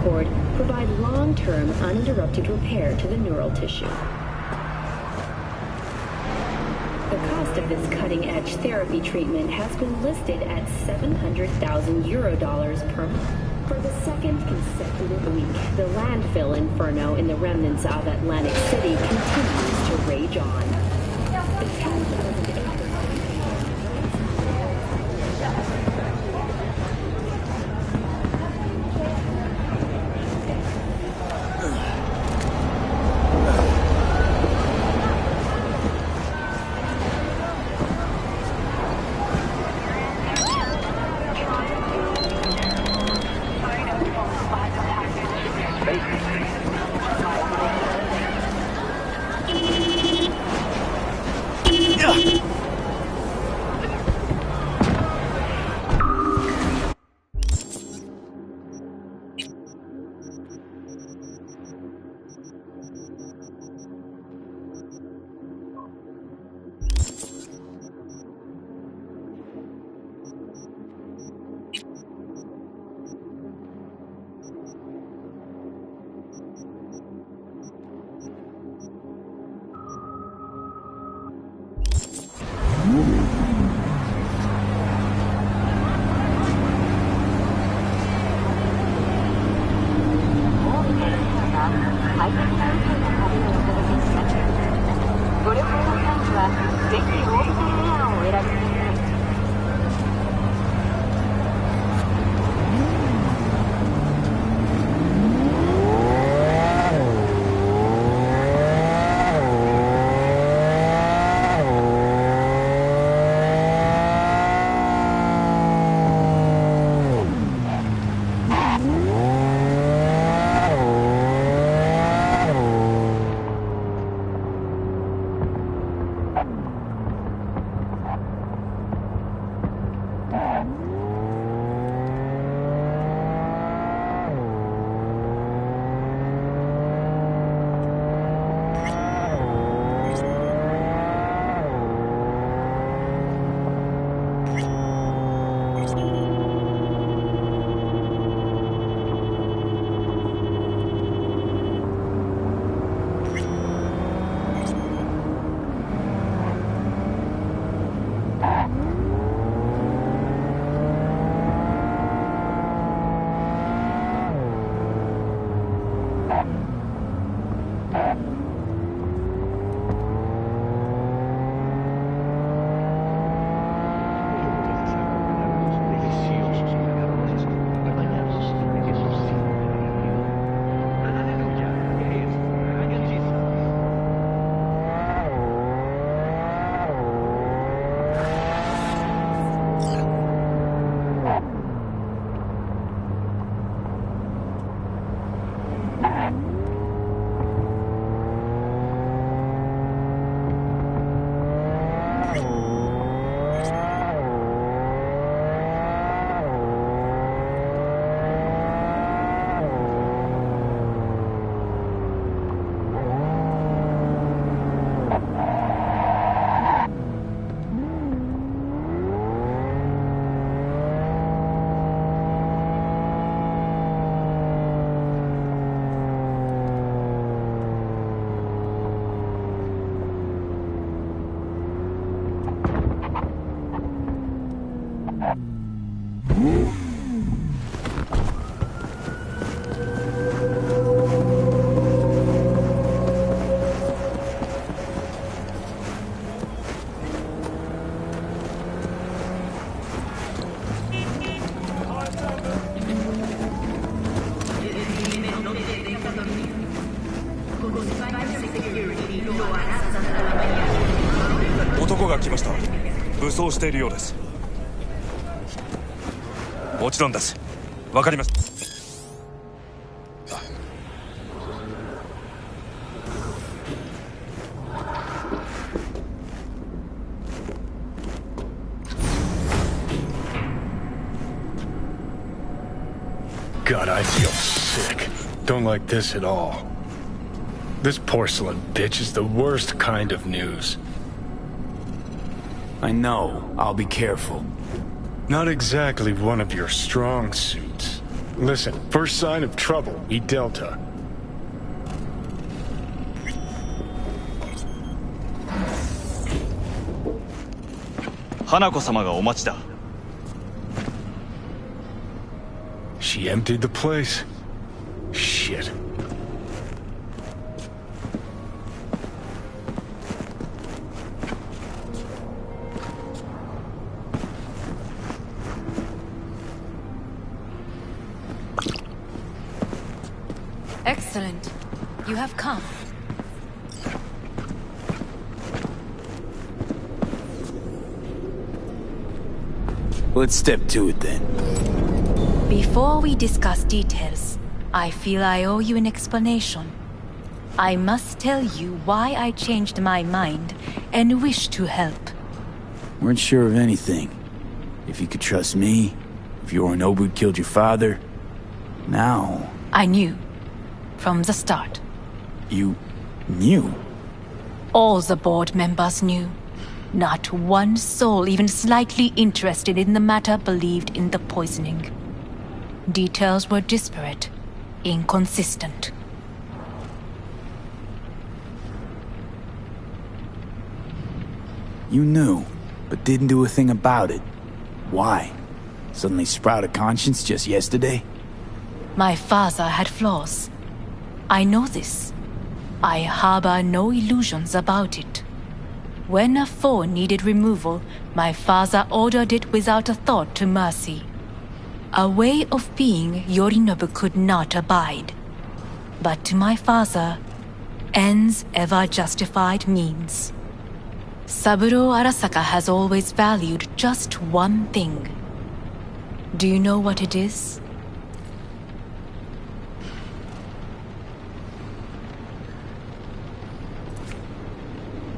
cord provide long-term, uninterrupted repair to the neural tissue. The cost of this cutting-edge therapy treatment has been listed at 700,000 euro per month. For the second consecutive week, the landfill inferno in the remnants of Atlantic City continues to rage on. The 10,000 acres.男が来ました。武装しているようです。もちろんです。わかります。God, I feel sick. Don't like this at all. This porcelain bitch is the worst kind of news. I know. I'll be careful. Not exactly one of your strong suits. Listen, first sign of trouble, eat Delta. Hanako-samaがお待ちだ。 She emptied the place? Shit. Excellent. You have come. Let's step to it then. Before we discuss details, I feel I owe you an explanation. I must tell you why I changed my mind and wish to help. Weren't sure of anything. If you could trust me, if Yorinobu killed your father. Now... I knew. From the start. You... knew? All the board members knew. Not one soul even slightly interested in the matter believed in the poisoning. Details were disparate, inconsistent. You knew, but didn't do a thing about it. Why? Suddenly sprout a conscience just yesterday? My father had flaws. I know this. I harbor no illusions about it. When a foe needed removal, my father ordered it without a thought to mercy. A way of being Yorinobu could not abide. But to my father, ends ever justified means. Saburo Arasaka has always valued just one thing. Do you know what it is?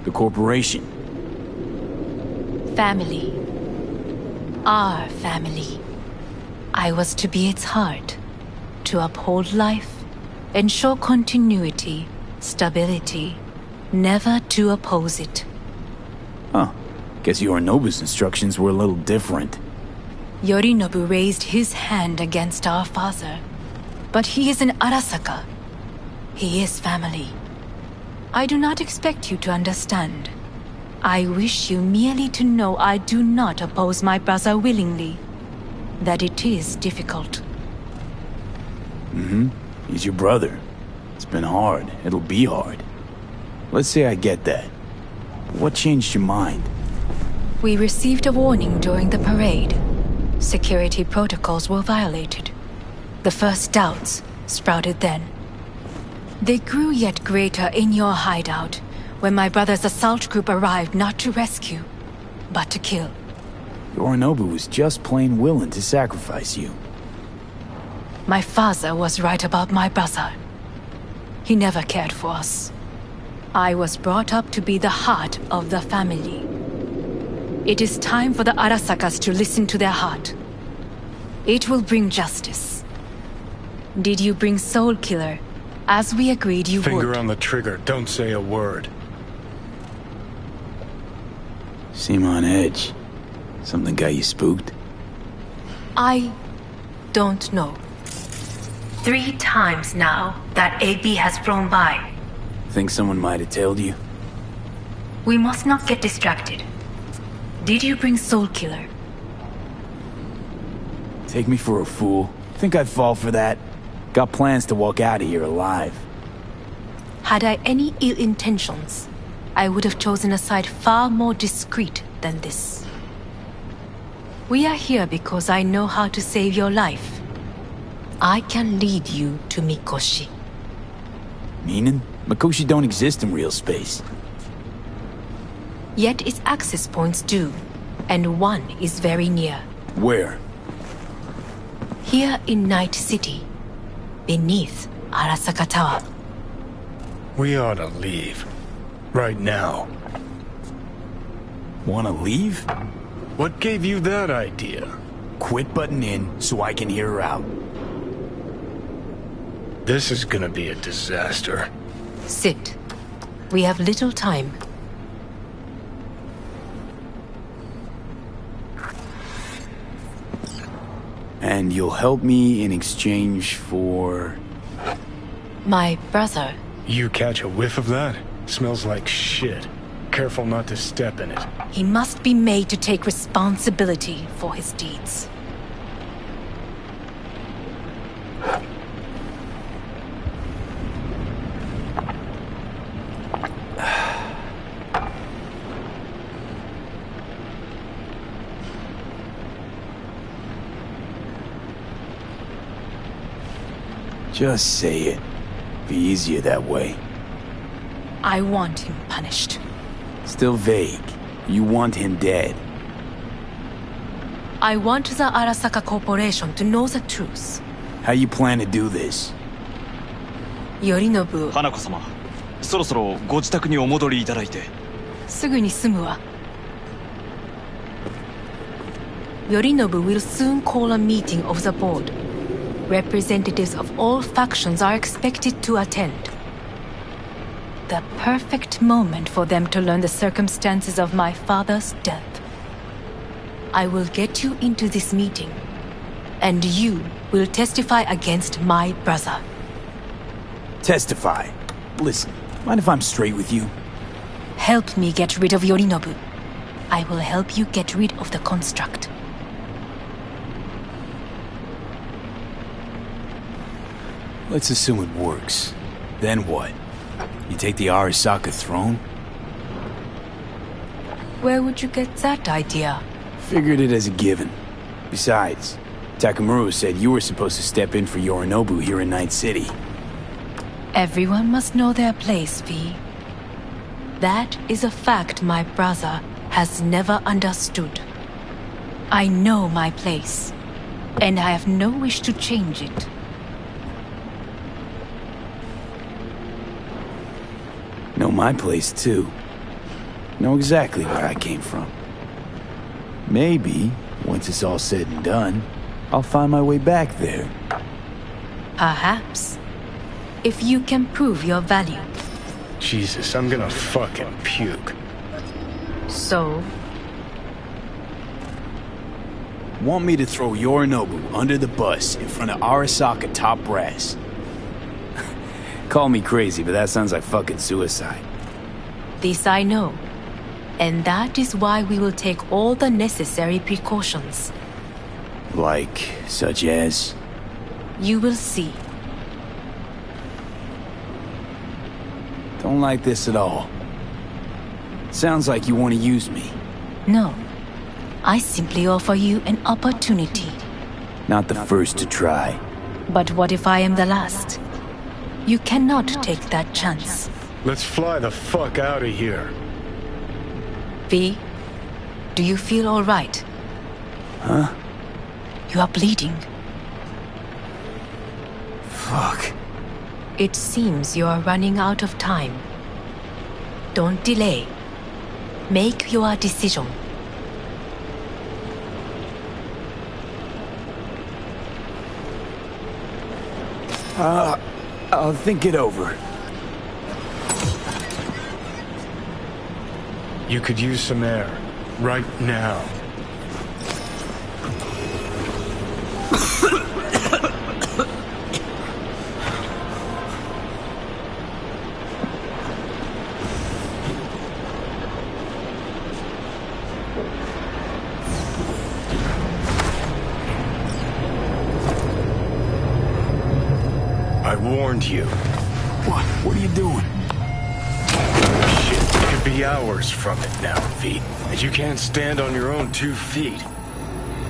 The corporation. Family. Our family. I was to be its heart, to uphold life, ensure continuity, stability, never to oppose it. Huh. Guess Yorinobu's instructions were a little different. Yorinobu raised his hand against our father. But he is an Arasaka. He is family. I do not expect you to understand. I wish you merely to know I do not oppose my brother willingly. That it is difficult. He's your brother. It's been hard. It'll be hard. Let's say I get that. What changed your mind? We received a warning during the parade. Security protocols were violated. The first doubts sprouted then. They grew yet greater in your hideout, when my brother's assault group arrived not to rescue, but to kill. Yorinobu was just plain willing to sacrifice you. My father was right about my brother. He never cared for us. I was brought up to be the heart of the family. It is time for the Arasakas to listen to their heart. It will bring justice. Did you bring Soul Killer, as we agreed you would? Finger on the trigger, don't say a word. Seem on edge. Something got you spooked? I don't know. 3 times now that AB has flown by. Think someone might have tailed you? We must not get distracted. Did you bring Soul Killer? Take me for a fool. Think I'd fall for that? Got plans to walk out of here alive. Had I any ill intentions, I would have chosen a side far more discreet than this. We are here because I know how to save your life. I can lead you to Mikoshi. Meaning? Mikoshi don't exist in real space. Yet its access points do, and one is very near. Where? Here in Night City, beneath Arasaka Tower. We ought to leave. Right now. Wanna leave? What gave you that idea? Quit butting in so I can hear her out. This is gonna be a disaster. Sit. We have little time. And you'll help me in exchange for... My brother. You catch a whiff of that? Smells like shit. Careful not to step in it. He must be made to take responsibility for his deeds. Just say it. Be easier that way. I want him punished. Still vague. You want him dead. I want the Arasaka Corporation to know the truth. How you plan to do this? Yorinobu. 花子様、そろそろご自宅にお戻りいただいて。すぐに済むわ。Yorinobu will soon call a meeting of the board. Representatives of all factions are expected to attend. The perfect moment for them to learn the circumstances of my father's death. I will get you into this meeting, and you will testify against my brother. Testify. Listen, mind if I'm straight with you? Help me get rid of Yorinobu. I will help you get rid of the construct. Let's assume it works. Then what? You take the Arasaka throne? Where would you get that idea? Figured it as a given. Besides, Takamura said you were supposed to step in for Yorinobu here in Night City. Everyone must know their place, V. That is a fact my brother has never understood. I know my place, and I have no wish to change it. Know my place, too. Know exactly where I came from. Maybe, once it's all said and done, I'll find my way back there. Perhaps. If you can prove your value. Jesus, I'm gonna fucking puke. So? Want me to throw Yorinobu under the bus in front of Arasaka top brass? Call me crazy, but that sounds like fucking suicide. This I know. And that is why we will take all the necessary precautions. Like, such as? You will see. Don't like this at all. Sounds like you want to use me. No. I simply offer you an opportunity. Not the first to try. But what if I am the last? You cannot take that chance. Let's fly the fuck out of here. V, do you feel all right? Huh? You are bleeding. Fuck. It seems you are running out of time. Don't delay. Make your decision. I'll think it over. You could use some air. Right now. I warned you. What? What are you doing? Shit, you could be hours from it now, V. And you can't stand on your own 2 feet.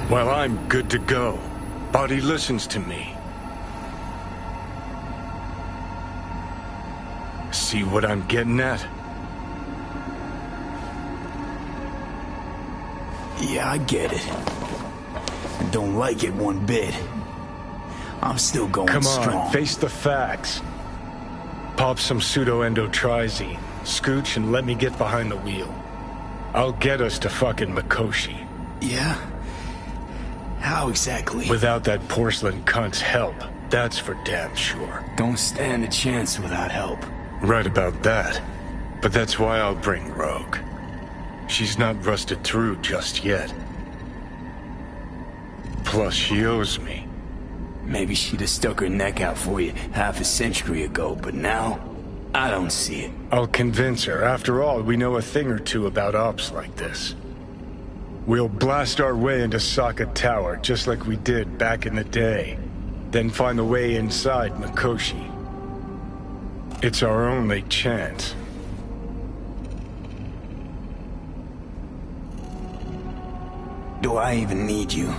Well, I'm good to go. Body listens to me. See what I'm getting at? Yeah, I get it. I don't like it one bit. I'm still going Come on, strong. face the facts. Pop some pseudo-endotrizine, scooch and let me get behind the wheel. I'll get us to fucking Mikoshi. Yeah? How exactly? Without that porcelain cunt's help, that's for damn sure. Don't stand a chance without help. Right about that. But that's why I'll bring Rogue. She's not rusted through just yet. Plus, she owes me. Maybe she'd have stuck her neck out for you half a century ago, but now, I don't see it. I'll convince her. After all, we know a thing or two about ops like this. We'll blast our way into Sokka Tower, just like we did back in the day. Then find the way inside Mikoshi. It's our only chance. Do I even need you?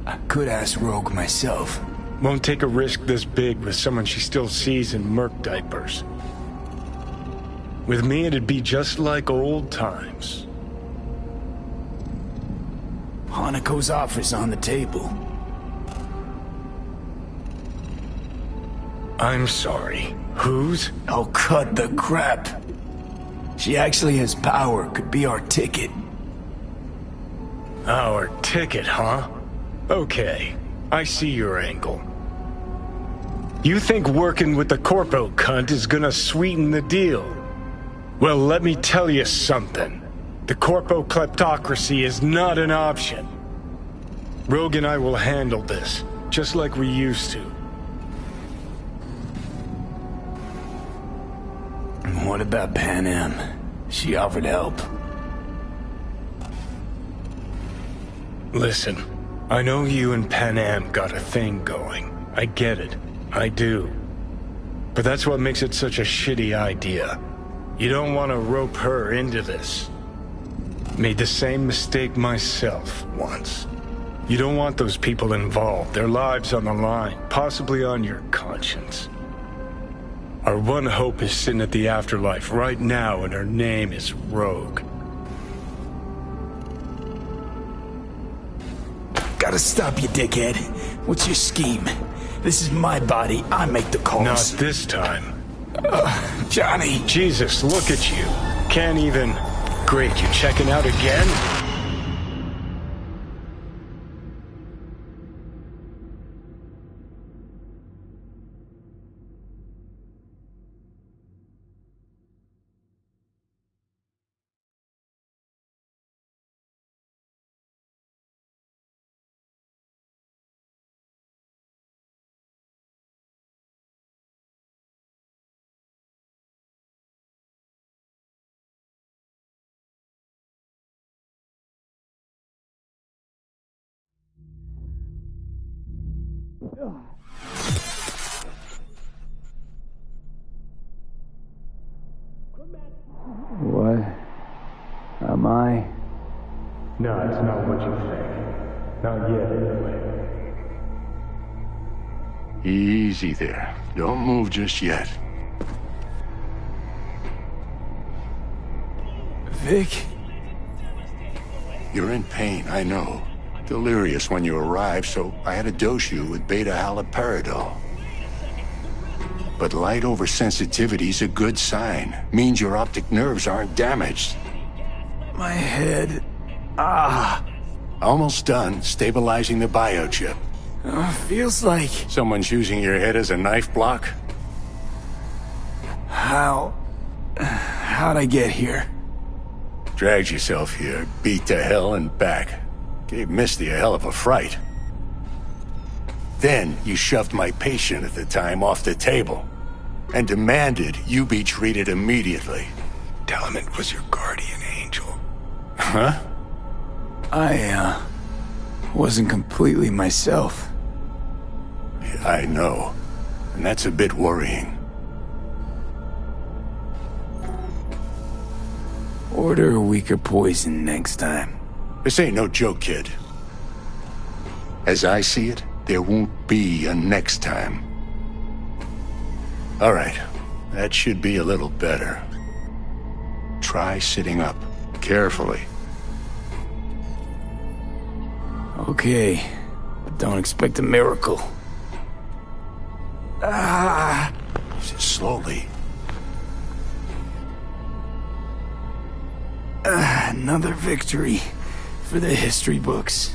I could ask Rogue myself. Won't take a risk this big with someone she still sees in merc diapers. With me, it'd be just like old times. Hanako's offer's on the table. I'm sorry. Whose? Oh, cut the crap. She actually has power, could be our ticket. Our ticket, huh? Okay, I see your angle. You think working with the corpo cunt is gonna sweeten the deal? Well, let me tell you something. The corpo kleptocracy is not an option. Rogue and I will handle this, just like we used to. What about Pan Am? She offered help. Listen, I know you and Pan Am got a thing going. I get it. I do. But that's what makes it such a shitty idea. You don't want to rope her into this. Made the same mistake myself once. You don't want those people involved, their lives on the line, possibly on your conscience. Our one hope is sitting at the afterlife right now, and her name is Rogue. Gotta stop you, dickhead. What's your scheme? This is my body. I make the calls. Not this time. Johnny! Jesus, look at you. Can't even... Great, you checking out again? What am I? No, it's not what you think. Not yet, anyway. Easy there. Don't move just yet. Vic? You're in pain, I know. Delirious when you arrived, so I had to dose you with beta-haloperidol. But light oversensitivity's a good sign. Means your optic nerves aren't damaged. My head... Almost done stabilizing the biochip. Feels like... Someone's using your head as a knife block? How'd I get here? Dragged yourself here, beat to hell and back. Gave Misty a hell of a fright. Then you shoved my patient at the time off the table and demanded you be treated immediately. Tell him it was your guardian angel. Huh? I, wasn't completely myself. Yeah, I know. And that's a bit worrying. Order a weaker poison next time. This ain't no joke, kid. As I see it, there won't be a next time. All right, that should be a little better. Try sitting up, carefully. Okay, but don't expect a miracle. Slowly. Another victory for the history books.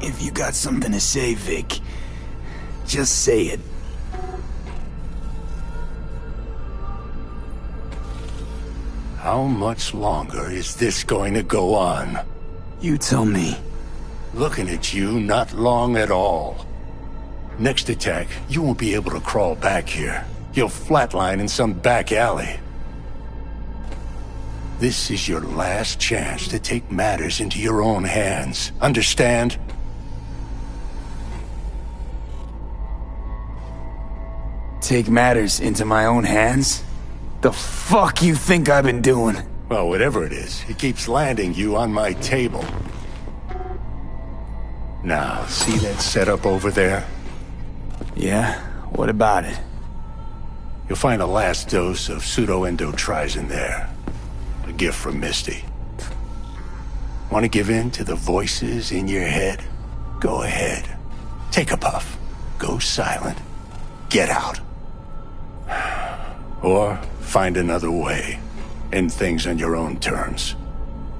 If you got something to say, Vic, just say it. How much longer is this going to go on? You tell me. Looking at you, not long at all. Next attack, you won't be able to crawl back here. You'll flatline in some back alley. This is your last chance to take matters into your own hands. Understand? Take matters into my own hands? The fuck you think I've been doing? Well, whatever it is, it keeps landing you on my table. Now, see that setup over there? Yeah? What about it? You'll find a last dose of pseudo-endotrizin there. A gift from Misty. Want to give in to the voices in your head? Go ahead. Take a puff. Go silent. Get out. Or find another way. End things on your own terms.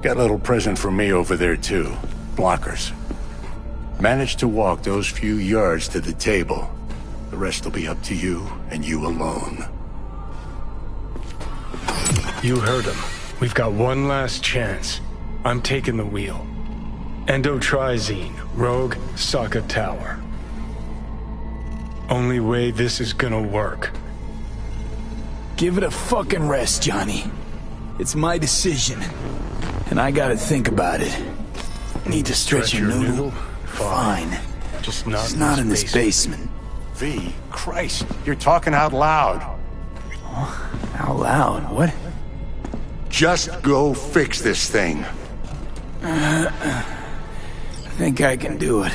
Got a little present for me over there too. Blockers. Manage to walk those few yards to the table. The rest will be up to you, and you alone. You heard him. We've got one last chance. I'm taking the wheel. Endotrizine, Rogue, Sokka Tower. Only way this is gonna work. Give it a fucking rest, Johnny. It's my decision. And I gotta think about it. Need to stretch your noodle? Fine. Just not in this basement. V, Christ, you're talking out loud. Out loud? What? Just go fix this thing. I think I can do it.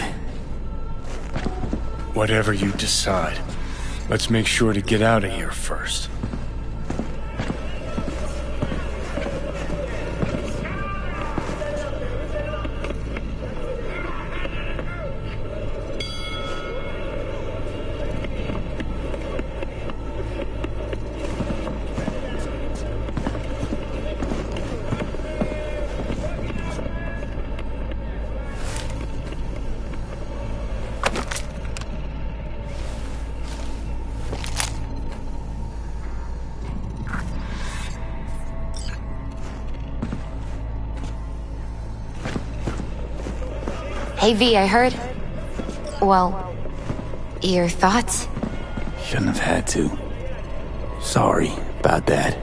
Whatever you decide. Let's make sure to get out of here first. Hey V, I heard... Well, your thoughts? Shouldn't have had to. Sorry about that.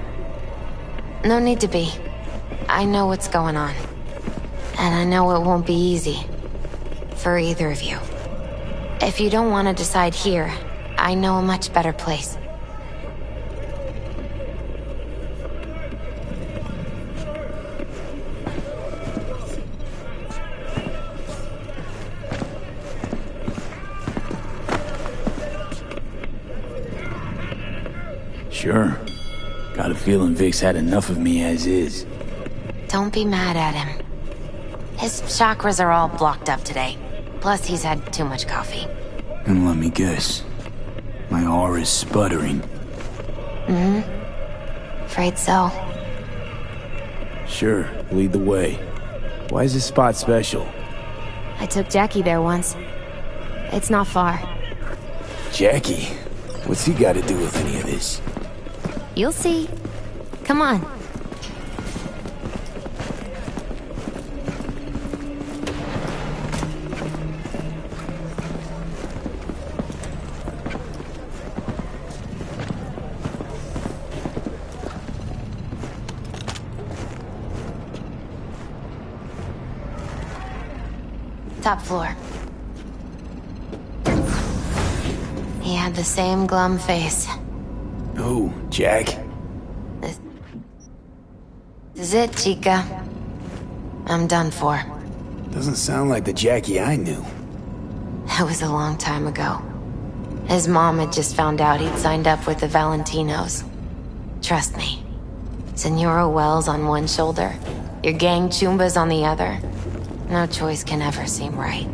No need to be. I know what's going on. And I know it won't be easy. For either of you. If you don't want to decide here, I know a much better place. Sure. Got a feeling Vic's had enough of me as is. Don't be mad at him. His chakras are all blocked up today. Plus, he's had too much coffee. And let me guess. My aura's sputtering. Afraid so. Sure, lead the way. Why is this spot special? I took Jackie there once. It's not far. Jackie? What's he got to do with any of this? You'll see. Come on. Top floor. He had the same glum face. Who, Jack? This is it, Chica. I'm done for. Doesn't sound like the Jackie I knew. It was a long time ago. His mom had just found out he'd signed up with the Valentinos. Trust me. Senora Wells on one shoulder, your gang Chumbas on the other. No choice can ever seem right.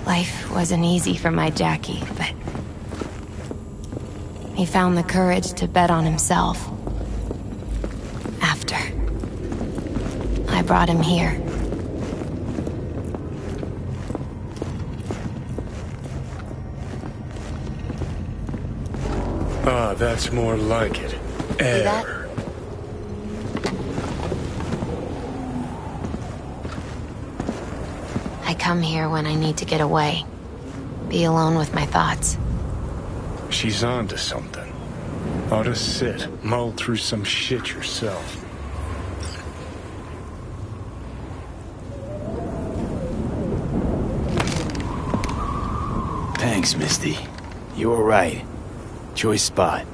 Life wasn't easy for my Jackie, but... he found the courage to bet on himself. After. I brought him here. Ah, that's more like it. See that? I come here when I need to get away. Be alone with my thoughts. She's on to something. Ought to sit, mull through some shit yourself. Thanks, Misty. You were right. Choice spot.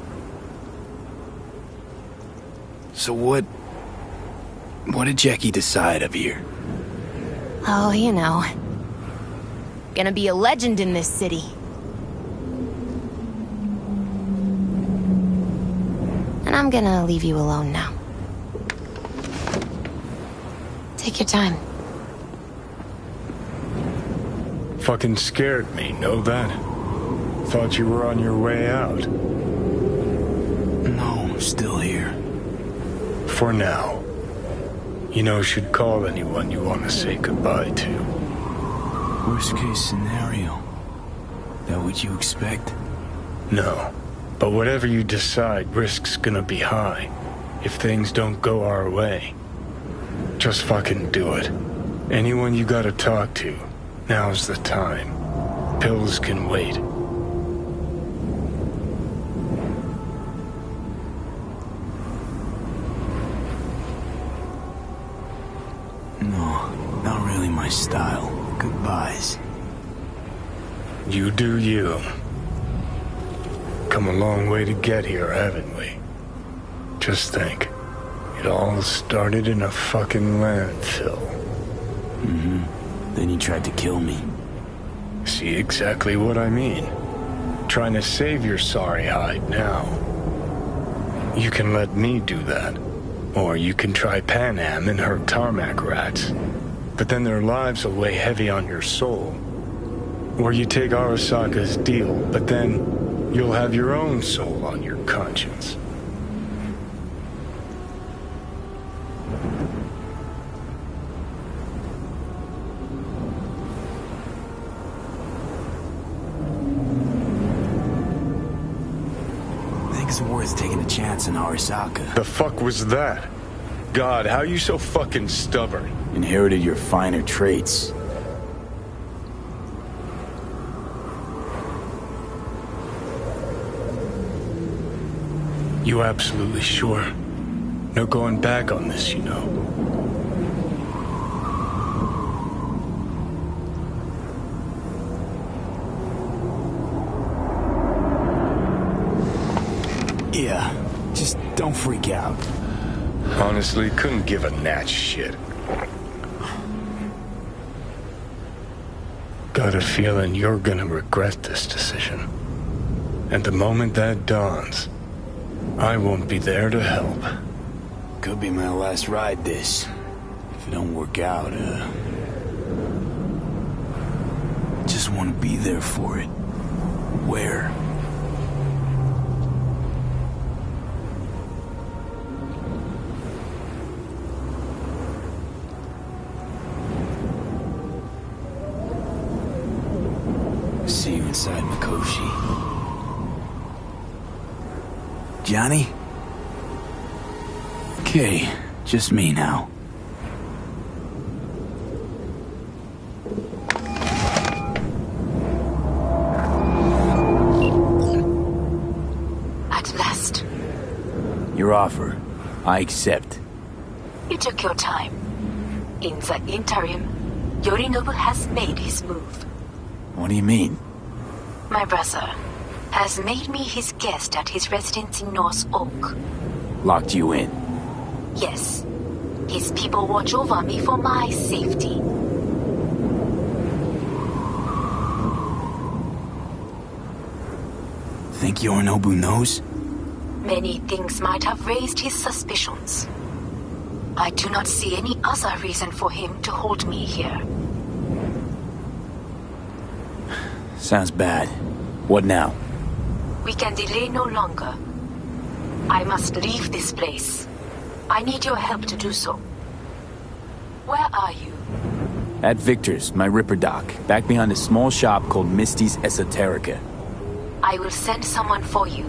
So what did Jackie decide of here? Oh, you know. Gonna be a legend in this city. And I'm gonna leave you alone now. Take your time. Fucking scared me, know that? Thought you were on your way out. No, I'm still here. For now. You know, should call anyone you want to say goodbye to. Worst case scenario. That what you expect? No. But whatever you decide, risk's gonna be high. If things don't go our way. Just fucking do it. Anyone you gotta talk to, now's the time. Pills can wait. No, not really my style. Goodbyes. You do you. Come a long way to get here, haven't we? Just think. It all started in a fucking landfill. Mm-hmm. Then you tried to kill me. See exactly what I mean. Trying to save your sorry hide now. You can let me do that. Or you can try Pan Am and her tarmac rats. But then their lives will weigh heavy on your soul. Or you take Arasaka's deal, but then you'll have your own soul on your conscience. It's worth taking a chance on Arasaka. The fuck was that? God, how you so fucking stubborn? Inherited your finer traits. You absolutely sure? No going back on this, you know. Yeah, just don't freak out. Honestly, couldn't give a gnat's shit. Got a feeling you're gonna regret this decision. And the moment that dawns, I won't be there to help. Could be my last ride this. If it don't work out, just want to be there for it. Where? See you inside Mikoshi. Johnny? Okay, just me now. At last. Your offer. I accept. You took your time. In the interim, Yorinobu has made his move. What do you mean? My brother has made me his guest at his residence in North Oak. Locked you in? Yes. His people watch over me for my safety. Think Yorinobu knows? Many things might have raised his suspicions. I do not see any other reason for him to hold me here. Sounds bad. What now? We can delay no longer. I must leave this place. I need your help to do so. Where are you? At Victor's, my Ripper dock, back behind a small shop called Misty's Esoterica. I will send someone for you.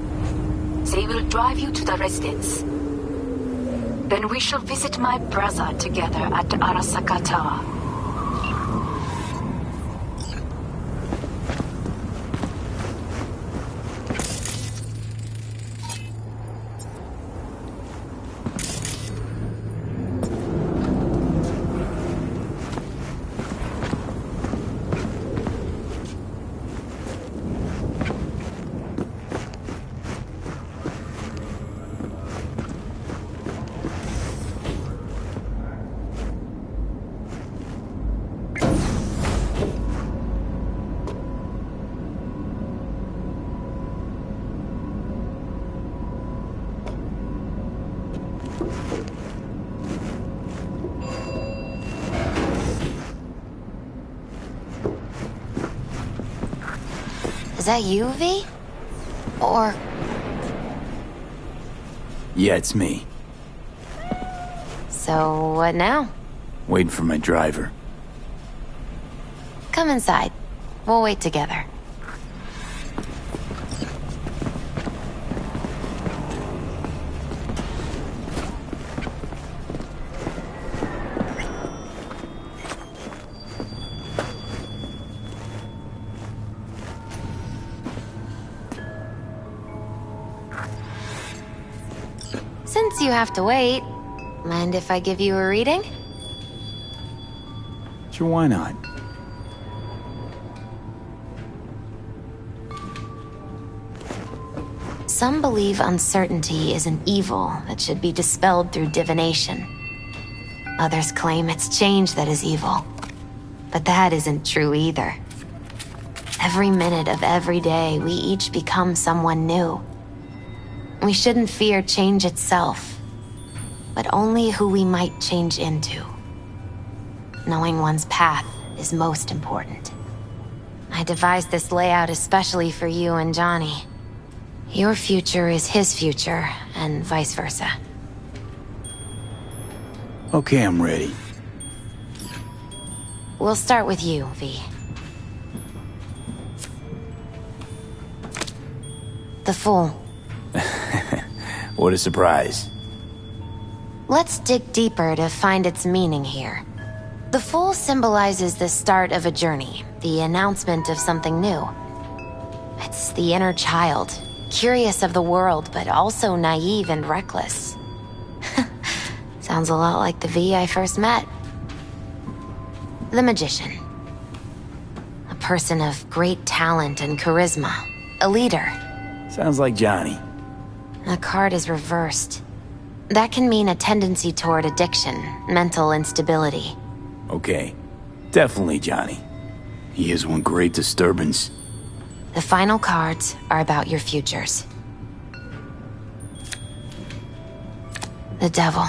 They will drive you to the residence. Then we shall visit my brother together at Arasaka Tower. Is that you, V? Or... Yeah, it's me. So, what now? Waiting for my driver. Come inside. We'll wait together. Since you have to wait, mind if I give you a reading? Sure, why not? Some believe uncertainty is an evil that should be dispelled through divination. Others claim it's change that is evil. But that isn't true either. Every minute of every day, we each become someone new. We shouldn't fear change itself, but only who we might change into. Knowing one's path is most important. I devised this layout especially for you and Johnny. Your future is his future, and vice versa. Okay, I'm ready. We'll start with you, V. The Fool. What a surprise. Let's dig deeper to find its meaning here. The Fool symbolizes the start of a journey, the announcement of something new. It's the inner child, curious of the world, but also naive and reckless. Sounds a lot like the V I first met. The Magician. A person of great talent and charisma. A leader. Sounds like Johnny. The card is reversed. That can mean a tendency toward addiction, mental instability. Okay, definitely Johnny. He is one great disturbance. The final cards are about your futures. The Devil.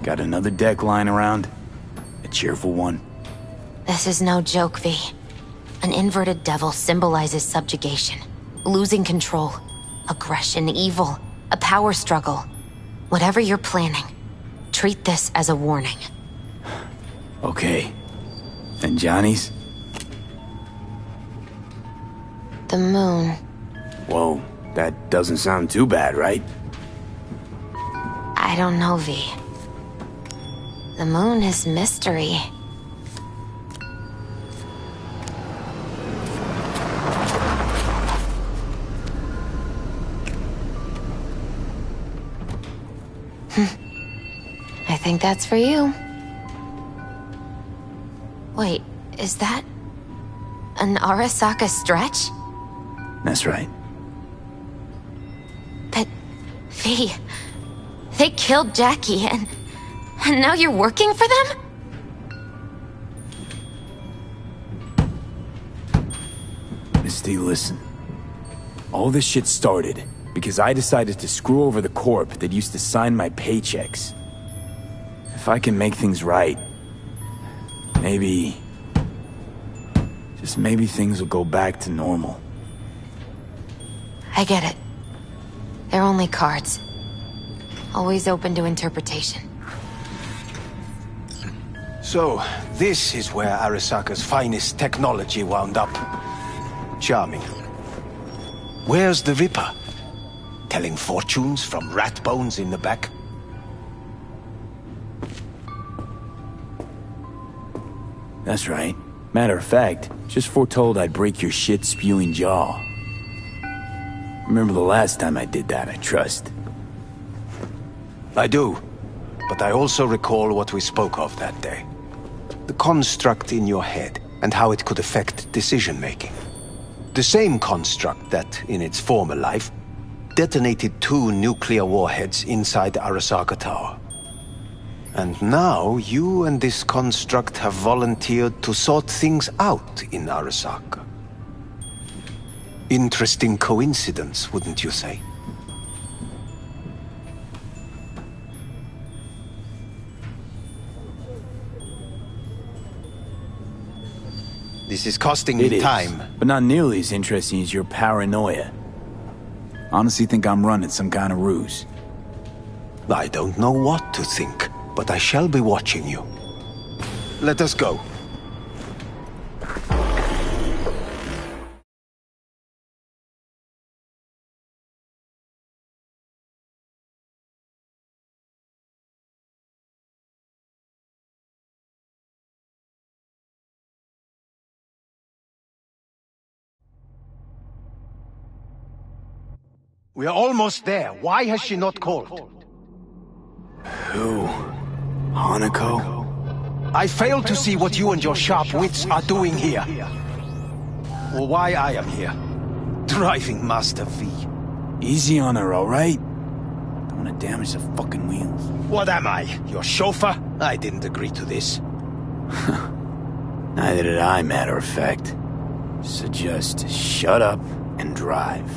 Got another deck lying around? A cheerful one? This is no joke, V. An inverted devil symbolizes subjugation, losing control, aggression, evil, a power struggle. Whatever you're planning, treat this as a warning. Okay. And Johnny's? The Moon. Whoa, that doesn't sound too bad, right? I don't know, V. The Moon is mystery. I think that's for you. Wait, is that an Arasaka stretch? That's right. But, V, they killed Jackie and now you're working for them? Misty, listen. All this shit started because I decided to screw over the corp that used to sign my paychecks. If I can make things right, maybe... just maybe things will go back to normal. I get it. They're only cards. Always open to interpretation. So, this is where Arasaka's finest technology wound up. Charming. Where's the Viper? Telling fortunes from rat bones in the back? That's right. Matter of fact, just foretold I'd break your shit-spewing jaw. Remember the last time I did that, I trust. I do. But I also recall what we spoke of that day. The construct in your head, and how it could affect decision-making. The same construct that, in its former life, detonated 2 nuclear warheads inside the Arasaka Tower. And now, you and this construct have volunteered to sort things out in Arasaka. Interesting coincidence, wouldn't you say? This is costing me time. But not nearly as interesting as your paranoia. Honestly think I'm running some kind of ruse. I don't know what to think, but I shall be watching you. Let us go. We are almost there. Why has she not called? Who? Hanako? I fail to see what you and your sharp wits are doing here. Or why I am here. Driving Master V. Easy on her, alright? Don't want to damage the fucking wheels. What am I? Your chauffeur? I didn't agree to this. Neither did I, matter of fact. So just shut up and drive.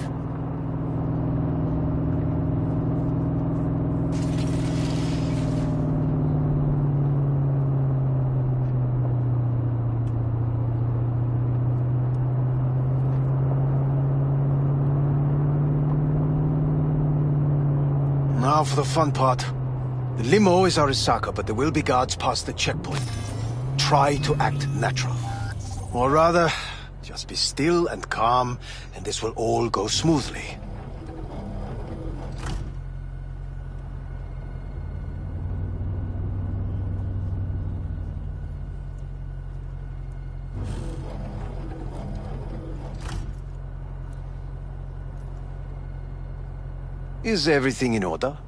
Now for the fun part. The limo is Arasaka, but there will be guards past the checkpoint. Try to act natural. Or rather, just be still and calm, and this will all go smoothly. Is everything in order?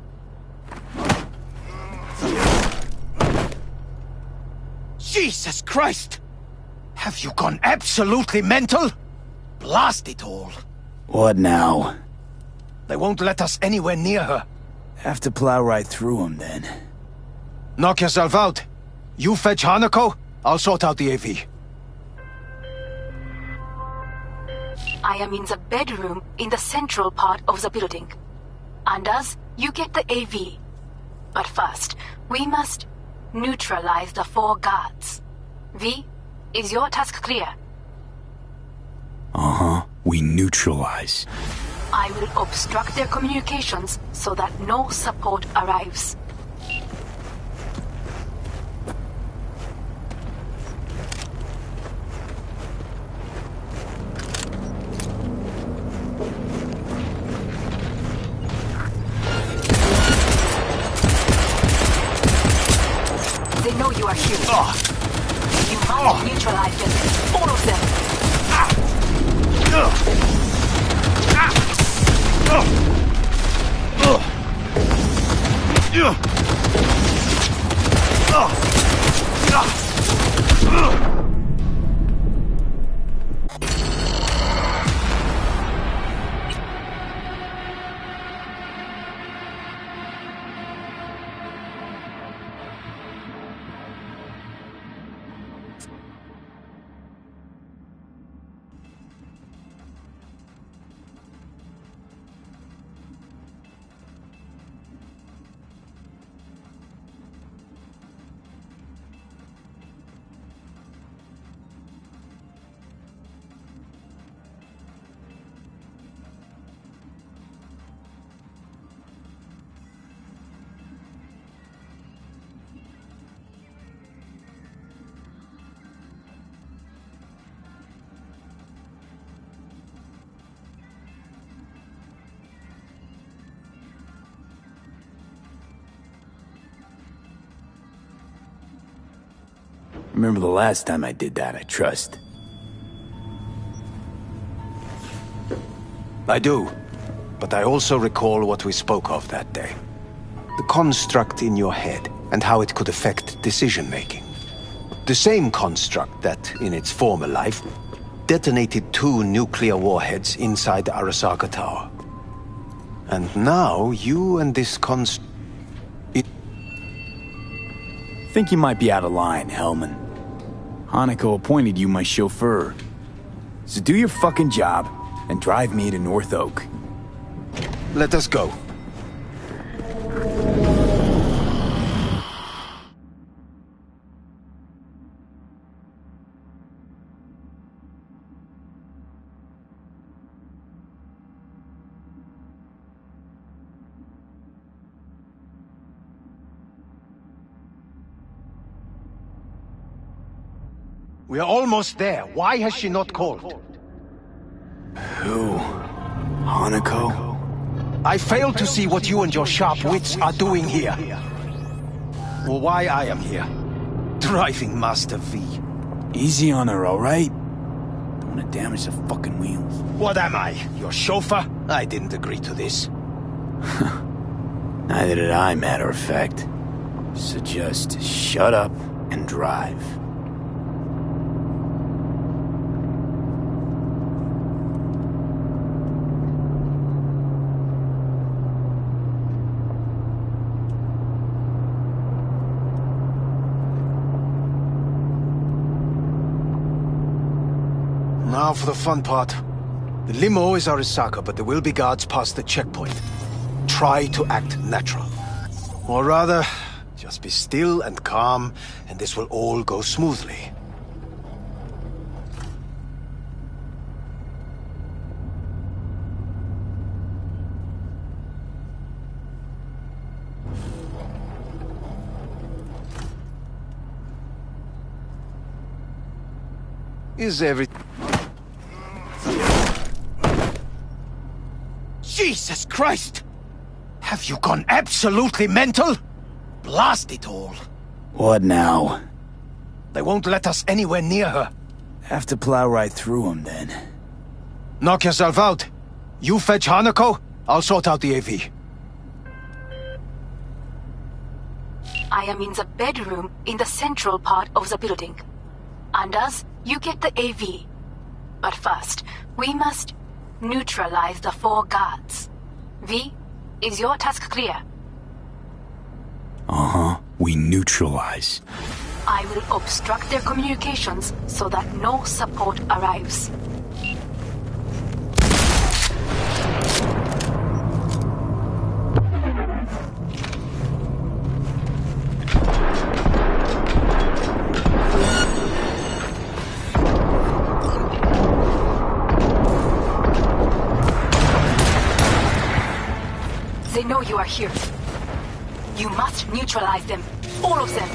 Jesus Christ! Have you gone absolutely mental? Blast it all. What now? They won't let us anywhere near her. Have to plow right through them, then. Knock yourself out. You fetch Hanako, I'll sort out the AV. I am in the bedroom in the central part of the building. Anders, you get the AV. But first, we must neutralize the 4 guards. V, is your task clear? Uh-huh. We neutralize. I will obstruct their communications so that no support arrives. They know you are here. You must neutralize them. All of them. Remember the last time I did that, I trust. I do. But I also recall what we spoke of that day. The construct in your head, and how it could affect decision-making. The same construct that, in its former life, detonated 2 nuclear warheads inside the Arasaka Tower. And now, you and this Think you might be out of line, Hellman. Hanako appointed you my chauffeur. So do your fucking job, and drive me to North Oak. Let us go. We are almost there. Why has she not called? Who? Hanako? I fail to see what you and your sharp wits are doing here. Or why I am here. Driving Master V. Easy on her, alright? Don't want to damage the fucking wheels. What am I? Your chauffeur? I didn't agree to this. Neither did I, matter of fact. So just shut up and drive. Now for the fun part. The limo is Arasaka, but there will be guards past the checkpoint. Try to act natural. Or rather, just be still and calm, and this will all go smoothly. Is everything... Jesus Christ! Have you gone absolutely mental? Blast it all. What now? They won't let us anywhere near her. Have to plow right through them, then. Knock yourself out. You fetch Hanako, I'll sort out the AV. I am in the bedroom in the central part of the building. Anders, you get the AV. But first, we must neutralize the 4 guards. V, is your task clear? Uh-huh. We neutralize. I will obstruct their communications so that no support arrives. They know you are here. You must neutralize them. All of them.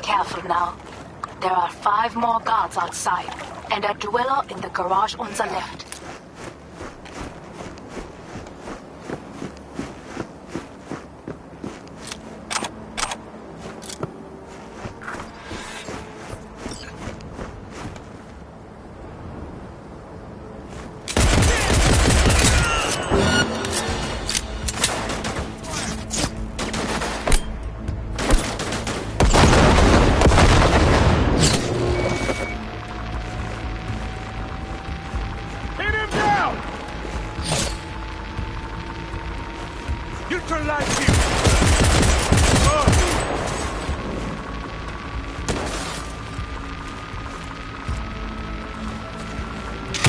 Careful now. There are 5 more guards outside, and a dweller in the garage on the left. Neutralize him!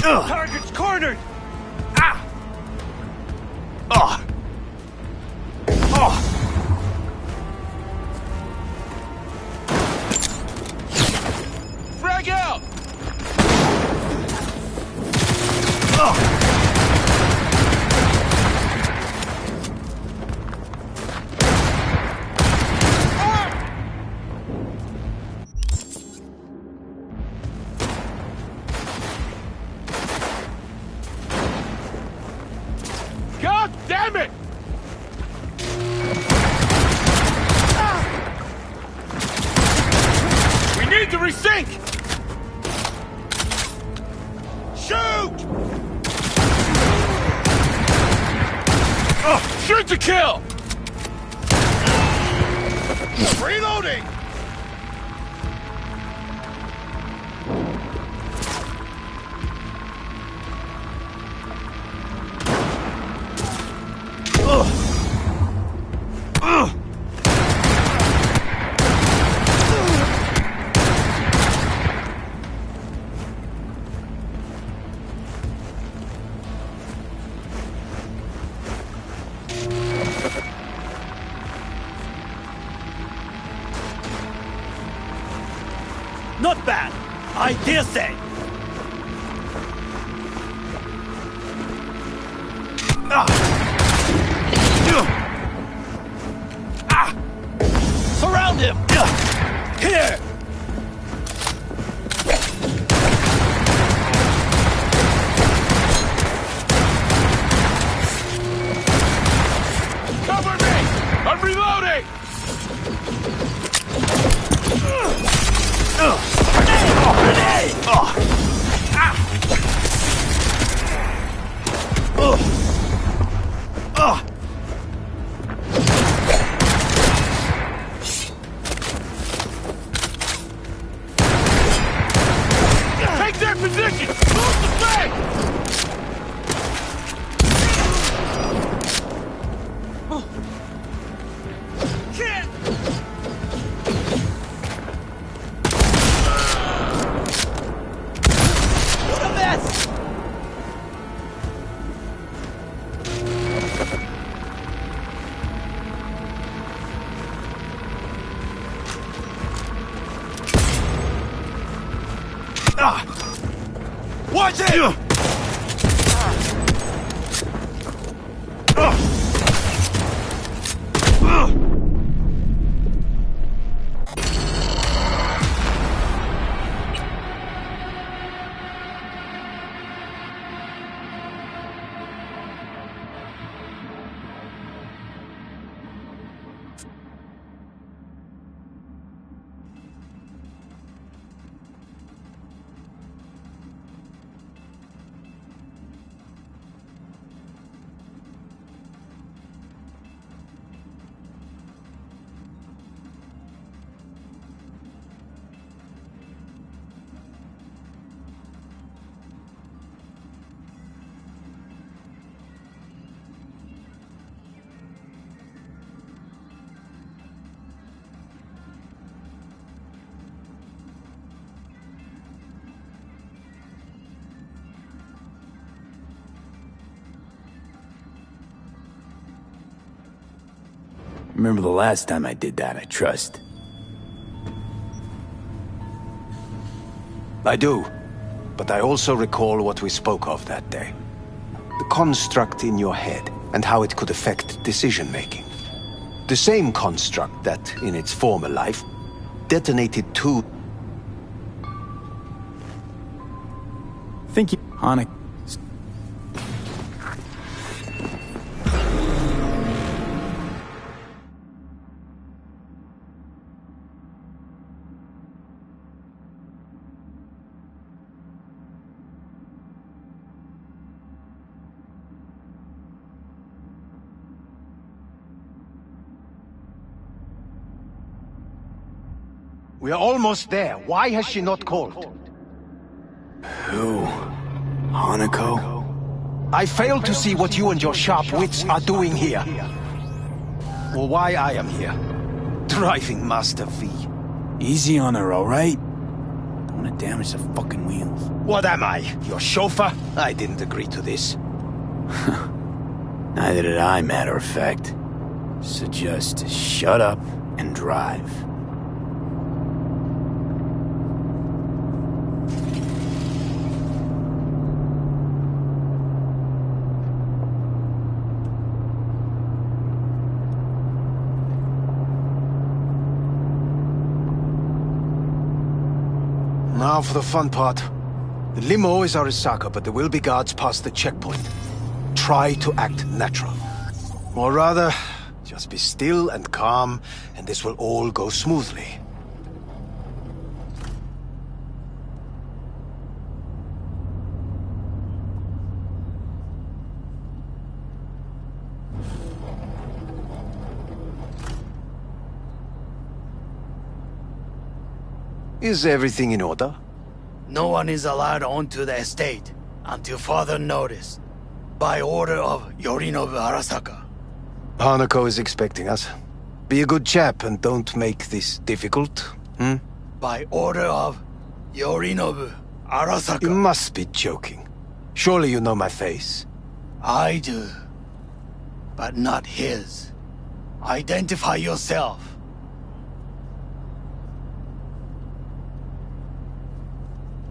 Target's cornered! Ah! Frag out! God damn it! We need to resync! Shoot! Shoot to kill! Reloading! Not bad, I dare say. Surround him! Here! Cover me! I'm reloading! Take their position! Move the flank! Can't! What a mess! Watch it! Remember the last time I did that, I trust. I do. But I also recall what we spoke of that day. The construct in your head, and how it could affect decision-making. The same construct that, in its former life, detonated two... Think you... Hanukkah... We are almost there. Why has she not called? Who? Hanako? I fail to see what you and your sharp wits are doing here. Or why I am here. Driving Master V. Easy on her, alright? Don't want to damage the fucking wheels. What am I? Your chauffeur? I didn't agree to this. Neither did I, matter of fact. So just shut up and drive. Now for the fun part. The limo is Arisaka, but there will be guards past the checkpoint. Try to act natural. Or rather, just be still and calm, and this will all go smoothly. Is everything in order? No one is allowed onto the estate until further notice. By order of Yorinobu Arasaka. Hanako is expecting us. Be a good chap and don't make this difficult, hmm? By order of Yorinobu Arasaka. You must be joking. Surely you know my face. I do. But not his. Identify yourself.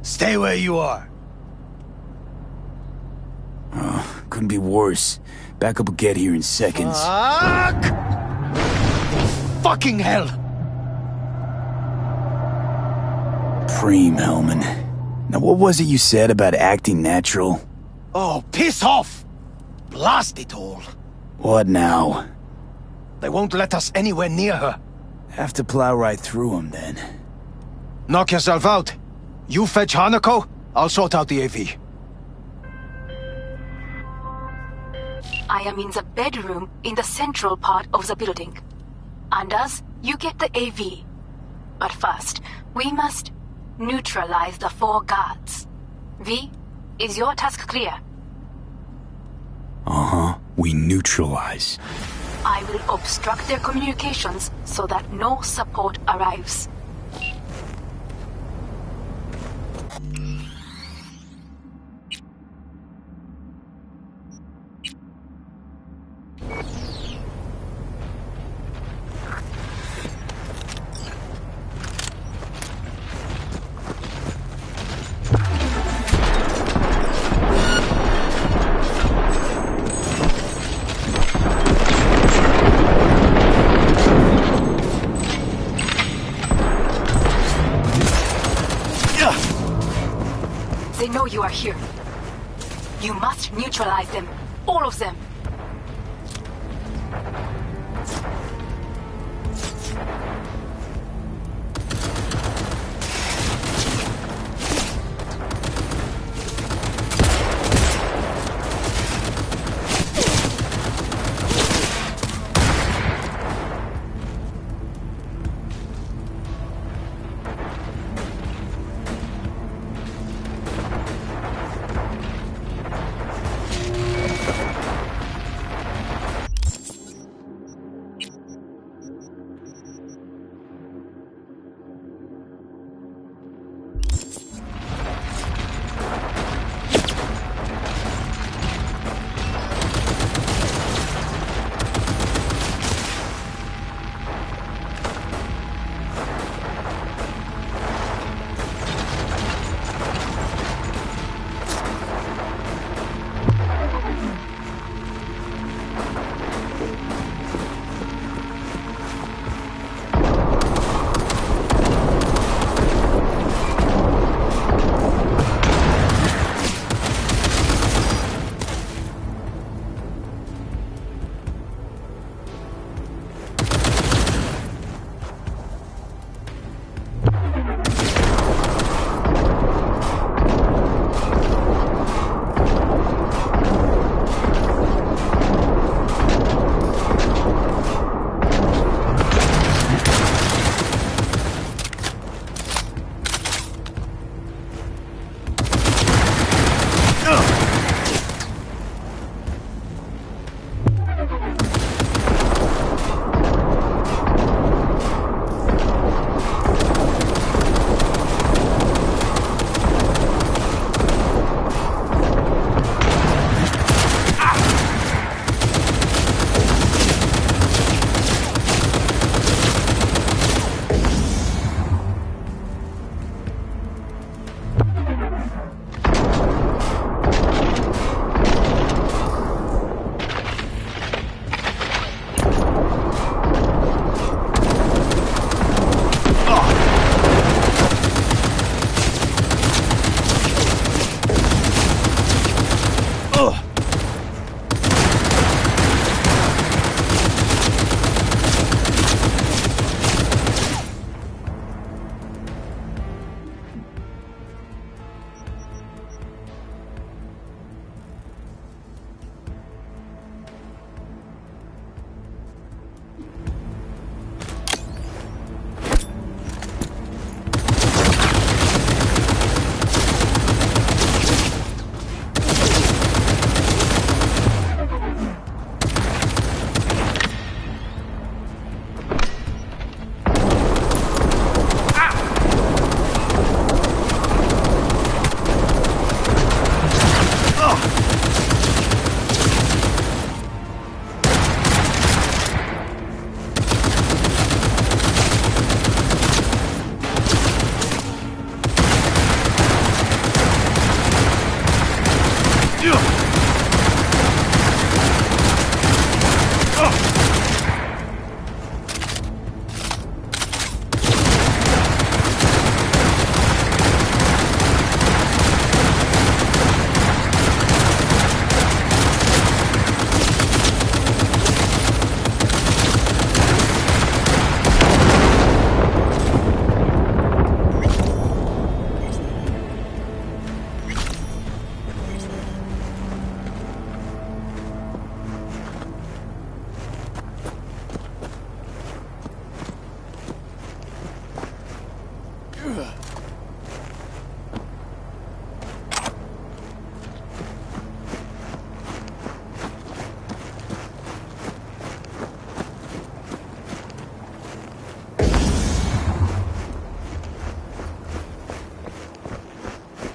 Stay where you are. Oh, couldn't be worse. Backup will get here in seconds. Fuck! Fucking hell! Preem, Hellman. Now what was it you said about acting natural? Oh, piss off! Blast it all. What now? They won't let us anywhere near her. Have to plow right through them, then. Knock yourself out. You fetch Hanako, I'll sort out the AV. I am in the bedroom in the central part of the building. Anders, you get the AV. But first, we must neutralize the 4 guards. V, is your task clear? Uh-huh. We neutralize. I will obstruct their communications so that no support arrives. They know you are here. You must neutralize them. All of them.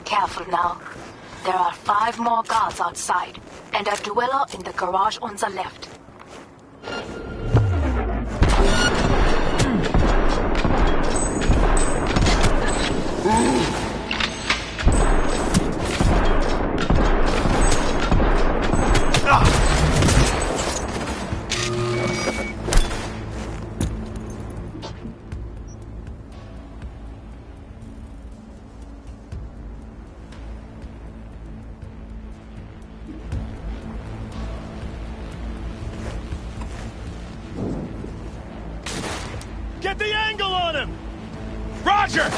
Careful now. There are 5 more guards outside, and a dweller in the garage on the left. Get the angle on him! Roger!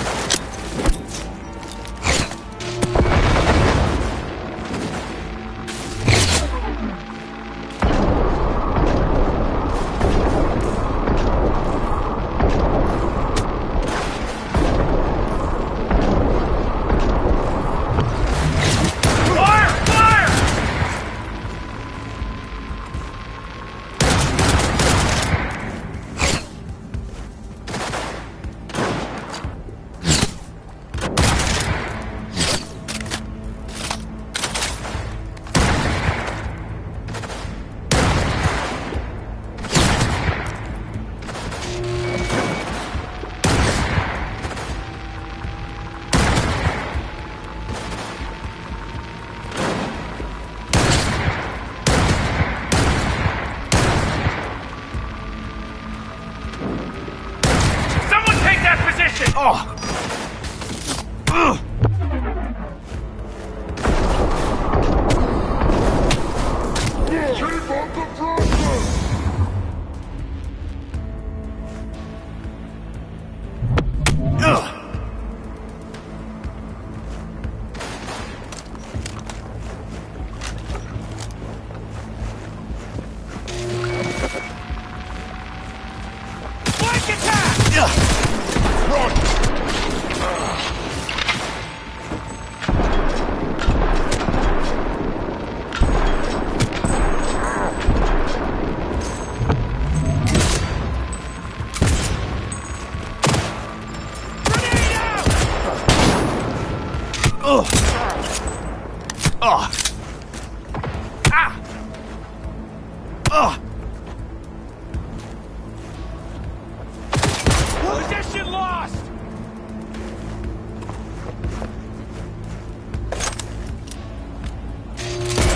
Position lost!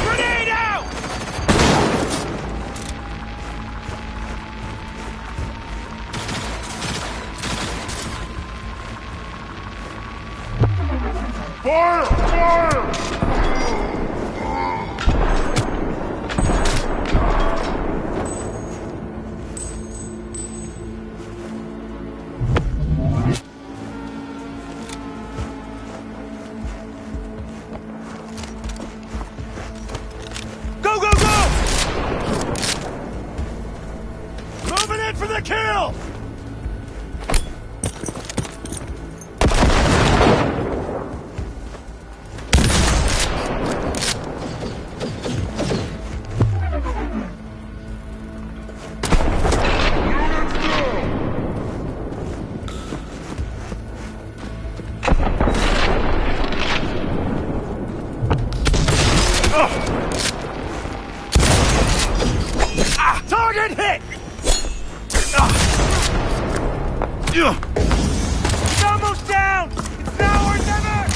Grenade out! Fire! Fire! Go, go, go! Moving in for the kill! Target hit! It's almost down! It's now or never!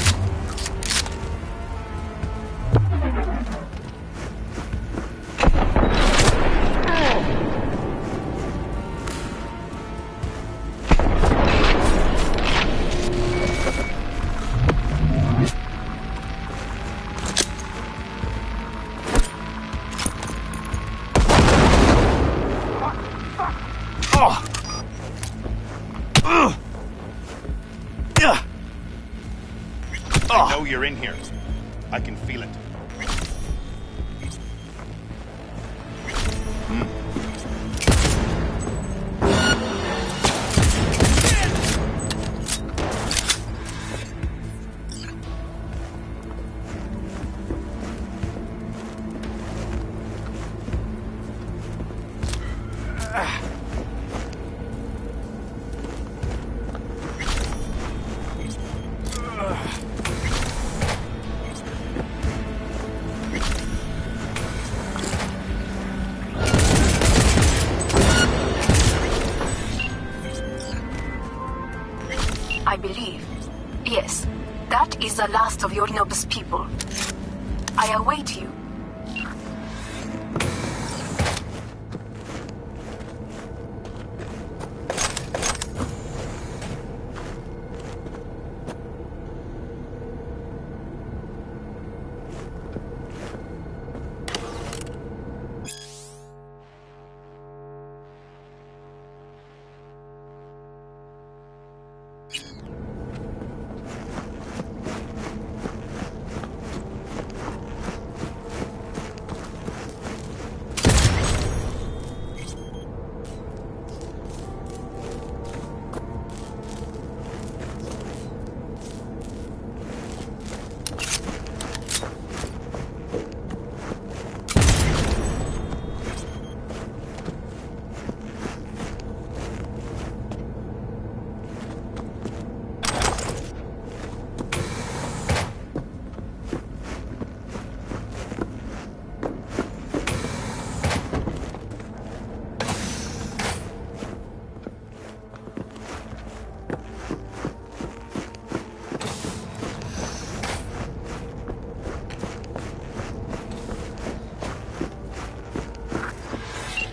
I can feel it. I believe. Yes, that is the last of Yorinobu's people. I await you.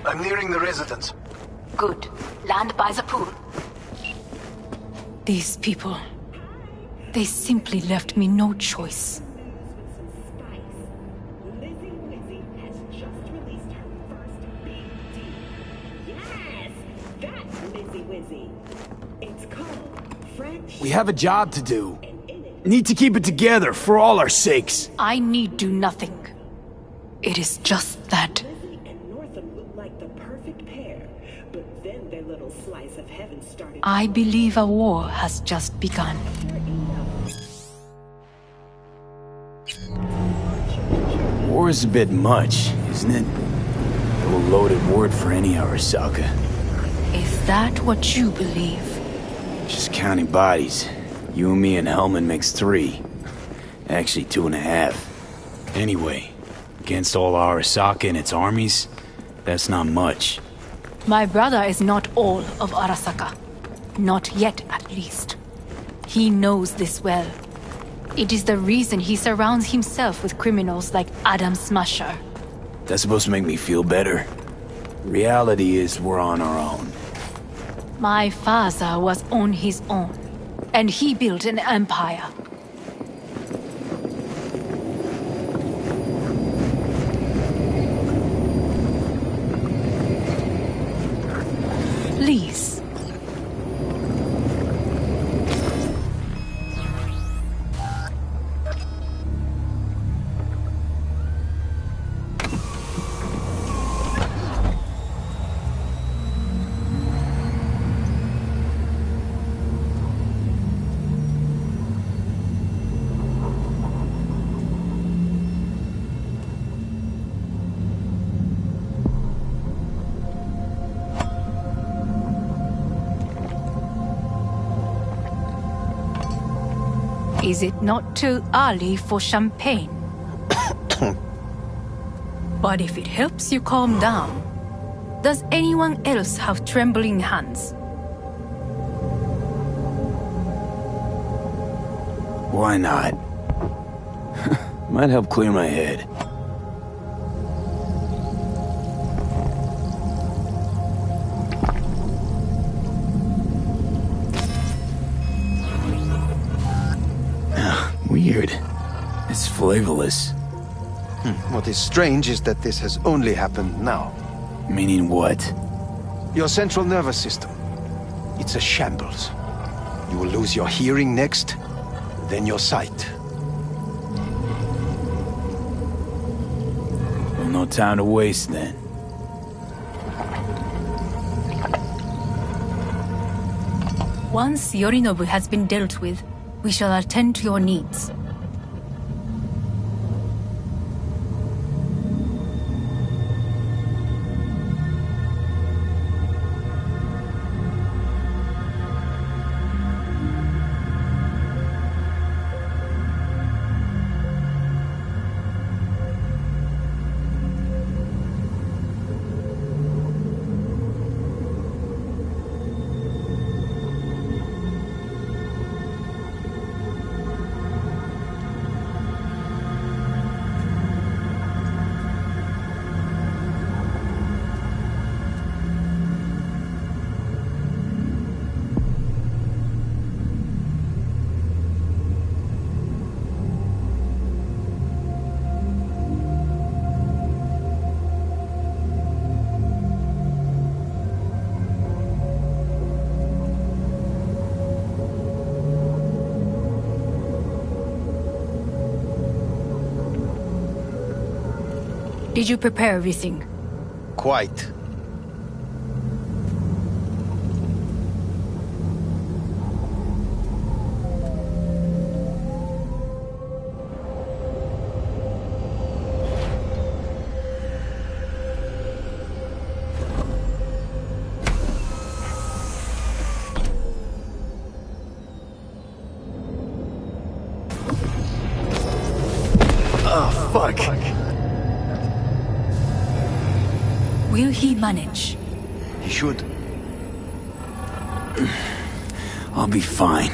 I'm nearing the residence. Good. Land by the pool. These people... they simply left me no choice. We have a job to do. Need to keep it together for all our sakes. I need do nothing. It is just that. I believe a war has just begun. War is a bit much, isn't it? A little loaded word for any Arasaka. Is that what you believe? Just counting bodies. You and me and Hellman makes 3. Actually 2.5. Anyway, against all Arasaka and its armies, that's not much. My brother is not all of Arasaka. Not yet, at least. He knows this well. It is the reason he surrounds himself with criminals like Adam Smasher. That's supposed to make me feel better. Reality is we're on our own. My father was on his own, and he built an empire. Please. Is it not too early for champagne? But if it helps you calm down, does anyone else have trembling hands? Why not? Might help clear my head. Weird. It's flavorless. What is strange is that this has only happened now. Meaning what? Your central nervous system. It's a shambles. You will lose your hearing next, then your sight. No time to waste then. Once Yorinobu has been dealt with, we shall attend to your needs. Did you prepare everything? Quite. Oh, fuck. Will he manage? He should. I'll be fine.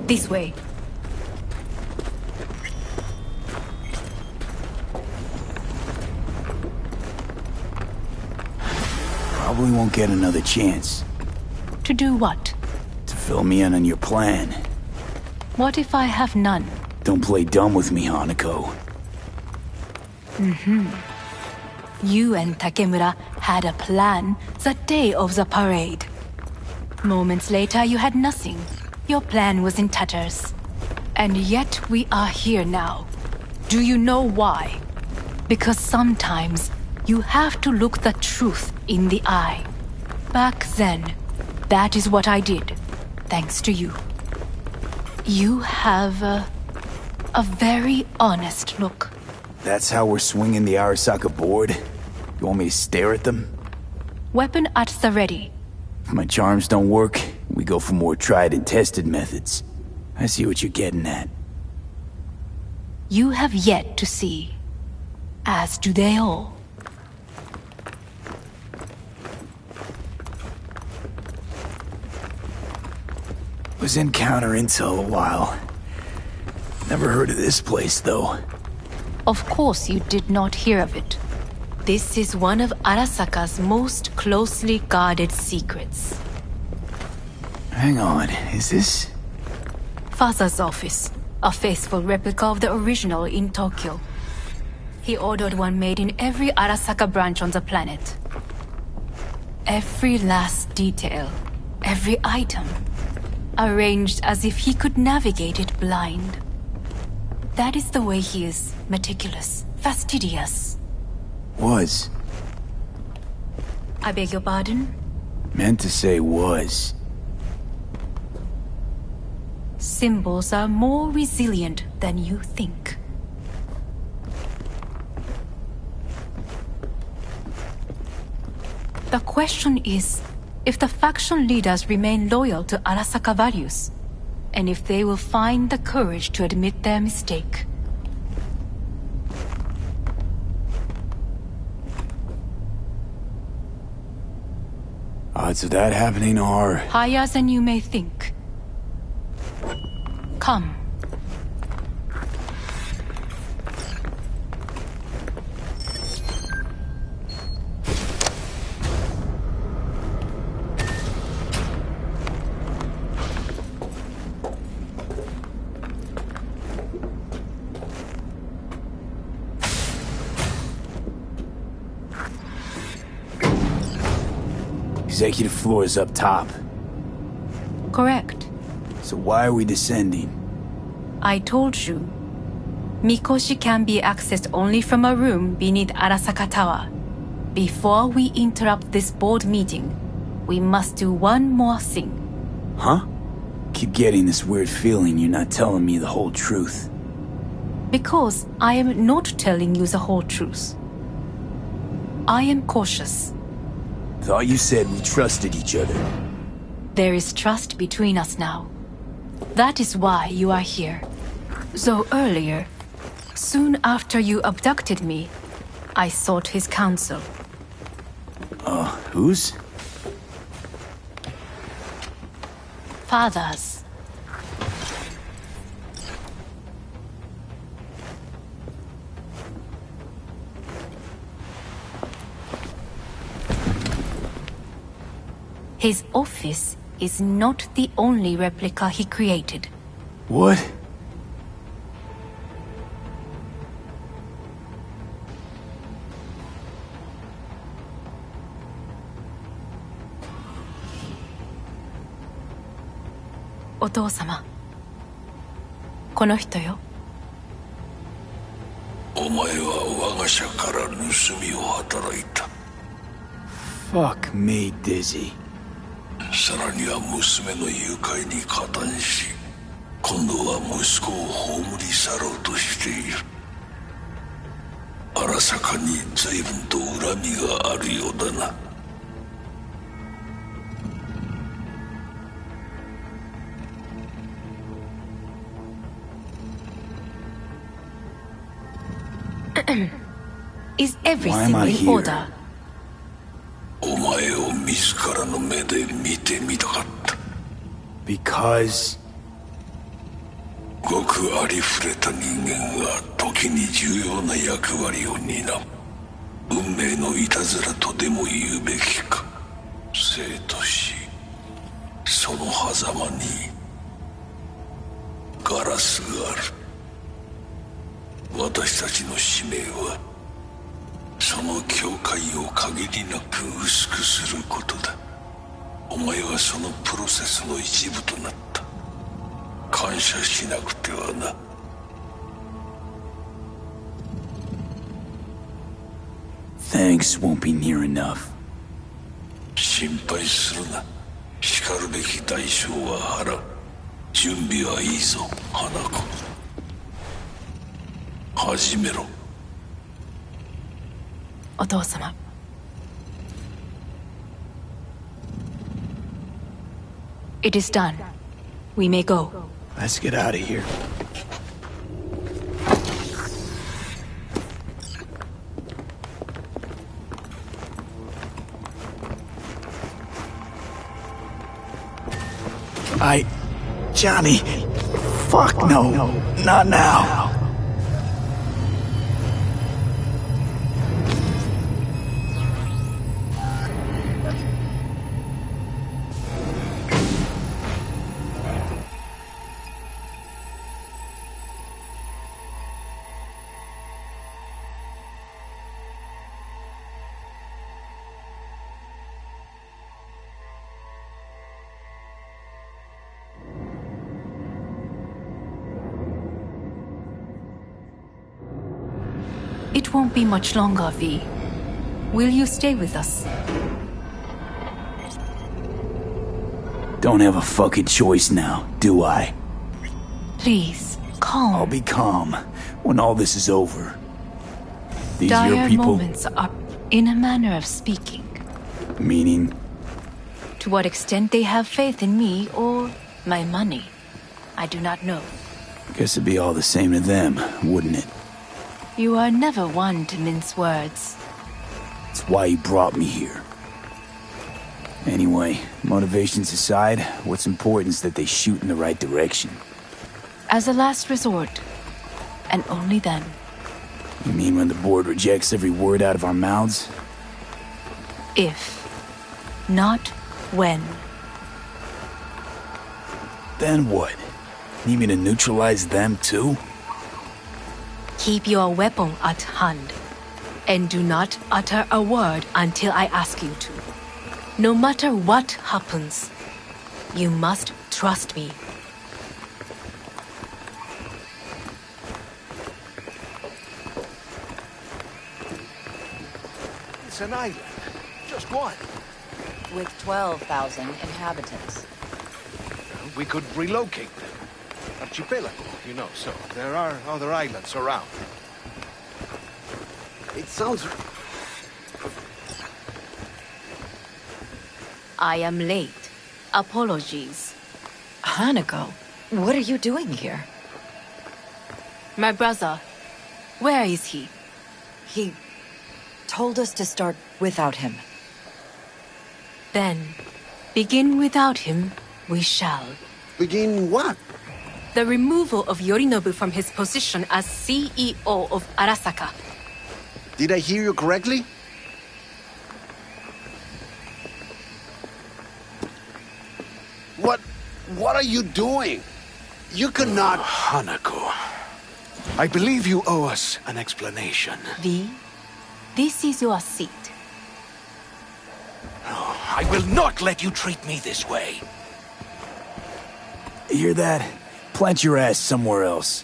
This way. Probably won't get another chance. To do what? To fill me in on your plan. What if I have none? Don't play dumb with me, Hanako. You and Takemura had a plan the day of the parade. Moments later, you had nothing. Your plan was in tatters. And yet we are here now. Do you know why? Because sometimes you have to look the truth in the eye. Back then, that is what I did, thanks to you. You have a very honest look. That's how we're swinging the Arasaka board? You want me to stare at them? Weapon at the ready. If my charms don't work, we go for more tried and tested methods. I see what you're getting at. You have yet to see. As do they all. Was in counter intel a while. Never heard of this place, though. Of course you did not hear of it. This is one of Arasaka's most closely guarded secrets. Hang on, is this... Father's office, a faithful replica of the original in Tokyo. He ordered one made in every Arasaka branch on the planet. Every last detail, every item, arranged as if he could navigate it blind. That is the way he is, meticulous, fastidious. Was. I beg your pardon? Meant to say was. Symbols are more resilient than you think. The question is, if the faction leaders remain loyal to Arasaka values, and if they will find the courage to admit their mistake. Odds of that happening are... higher than you may think. Come. executive floor is up top. Correct. So why are we descending? I told you. Mikoshi can be accessed only from a room beneath Arasaka Tower. Before we interrupt this board meeting, we must do one more thing. Huh? Keep getting this weird feeling you're not telling me the whole truth. Because I am not telling you the whole truth. I am cautious. Thought you said we trusted each other. There is trust between us now. That is why you are here. Though earlier, soon after you abducted me, I sought his counsel. Whose? Father's. His office is not the only replica he created. What? Otou-sama. この人よ。お前は我が社から盗みを働いた。Fuck me, Dizzy. さらには娘の誘拐に加担し、今度は息子を葬り去ろうとしている。荒坂に随分と恨みがあるようだな。Is everything in order? お前を自らの目で見てみたかった。Because... ごくありふれた人間が時に重要な役割を担う。運命のいたずらとでも言うべきか。生と死、その狭間にガラスがある。私たちの使命はその境界を限りなく薄くすることだ。お前はそのプロセスの一部となった。感謝しなくてはな。Thanks won't be near enough. 心配するな。しかるべき代償は払う。準備はいいぞ、花子。始めろ。お父様。It is done. We may go. Let's get out of here. Johnny. Fuck no. Not now. It won't be much longer, V. Will you stay with us? Don't have a fucking choice now, do I? Please, calm. I'll be calm when all this is over. These Dire your people... moments are, in a manner of speaking. Meaning? To what extent they have faith in me or my money, I do not know. Guess it'd be all the same to them, wouldn't it? You are never one to mince words. That's why you brought me here. Anyway, motivations aside, what's important is that they shoot in the right direction. As a last resort, and only then. You mean when the board rejects every word out of our mouths? If, not when. Then what? Need me to neutralize them too? Keep your weapon at hand, and do not utter a word until I ask you to. No matter what happens, you must trust me. It's an island. Just one. With 12,000 inhabitants. We could relocate them. Archipelago, you know, so there are other islands around. It sounds... I am late. Apologies. Hanako, what are you doing here? My brother, where is he? He told us to start without him. Then, begin without him, we shall. Begin what? The removal of Yorinobu from his position as CEO of Arasaka. Did I hear you correctly? What are you doing? You cannot... Hanako. I believe you owe us an explanation. V, this is your seat. Oh, I will not let you treat me this way. You hear that? Plant your ass somewhere else.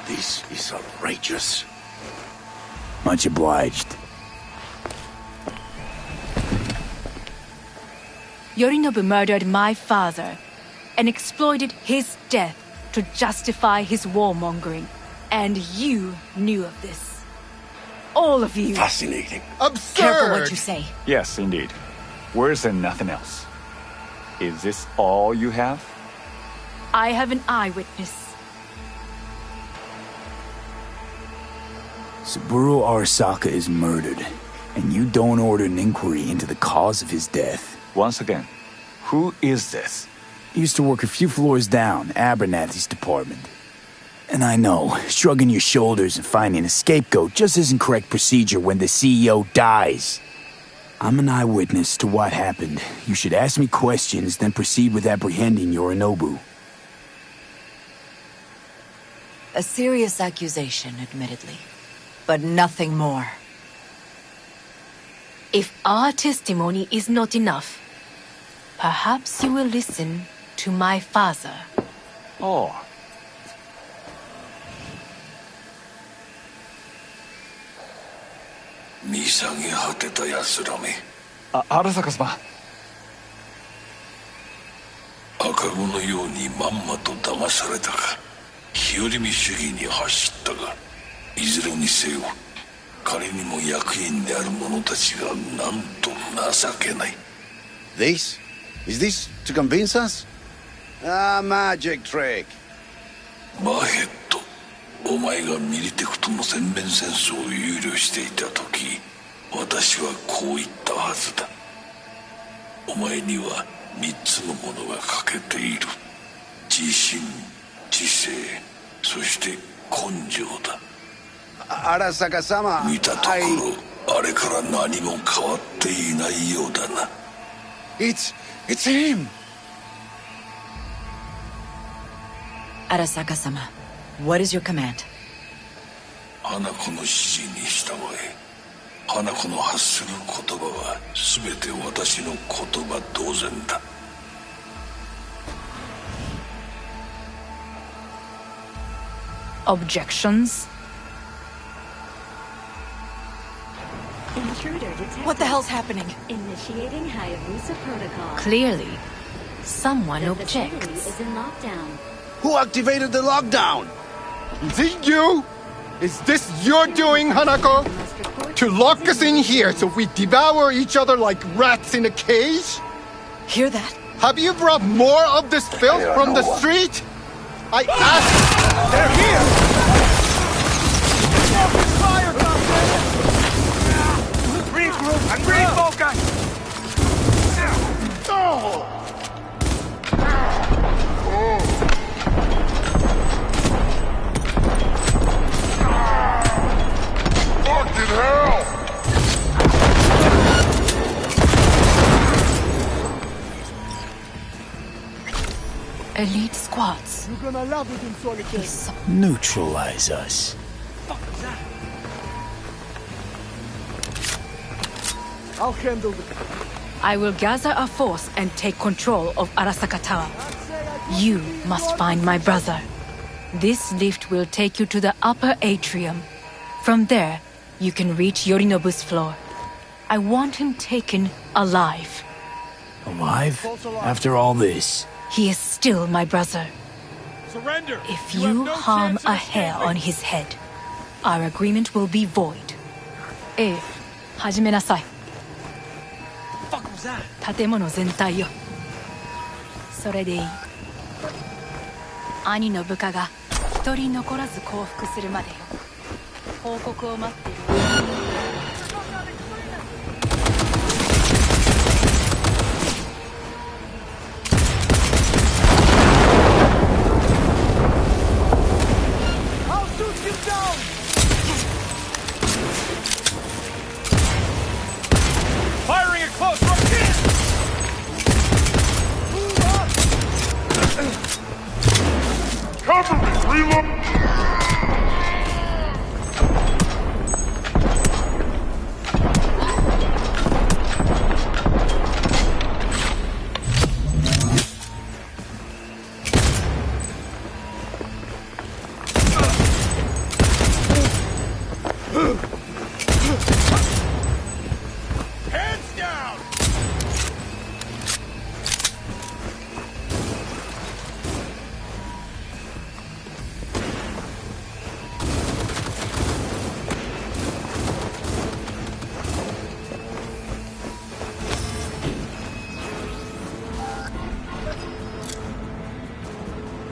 This is outrageous. Much obliged. Yorinobu murdered my father and exploited his death to justify his warmongering. And you knew of this. All of you. Fascinating. Absurd! Careful what you say. Yes, indeed. Worse than nothing else. Is this all you have? I have an eyewitness. Saburo Arasaka is murdered, and you don't order an inquiry into the cause of his death. Once again, who is this? He used to work a few floors down, Abernathy's department. And I know, shrugging your shoulders and finding a scapegoat just isn't correct procedure when the CEO dies. I'm an eyewitness to what happened. You should ask me questions, then proceed with apprehending Yorinobu. A serious accusation, admittedly. But nothing more. If our testimony is not enough, perhaps you will listen to my father. Oh. Arasaka-sama. 赤子のようにまんまと騙されたか、日和見主義に走ったが、いずれにせよ、彼にも役員である者たちがなんと情けない。This? Is this to convince us? Ah, magic trick. マーヘッド、お前がミリテクとの全面戦争を憂慮していた時、私はこう言ったはずだ。お前には3つのものが欠けている。自信、知性、そして根性だ。Arasaka-sama, 見たところ、あれから何も変わっていないようだな。It's him! Arasaka-sama, what is your command? 花子の指示に従え。花子の発する言葉は全て私の言葉同然だ。Objections? What the hell's happening? Initiating Hayabusa protocol. Clearly, someone objects. Is in lockdown. Who activated the lockdown? Is it you? Is this your doing, Hanako? To lock us in here so we devour each other like rats in a cage? Hear that? Have you brought more of this filth from the street? I asked. They're here! Fire! Regroup and refocus! Fucking hell! elite squads. You're gonna love it in solitaire. Neutralize us. I'll handle it. I will gather a force and take control of Arasaka Tower. You must find my brother. This lift will take you to the upper atrium. From there, you can reach Yorinobu's floor. I want him taken alive. Alive? After all this? He is still my brother. Surrender! If you harm a hair on his head, our agreement will be void. 始めなさい。建物全体よ。それでいい。兄の部下が一人残らず降伏するまでよ。報告を待っている。Firing at close range! Move up! Cover me, reload! Hands down!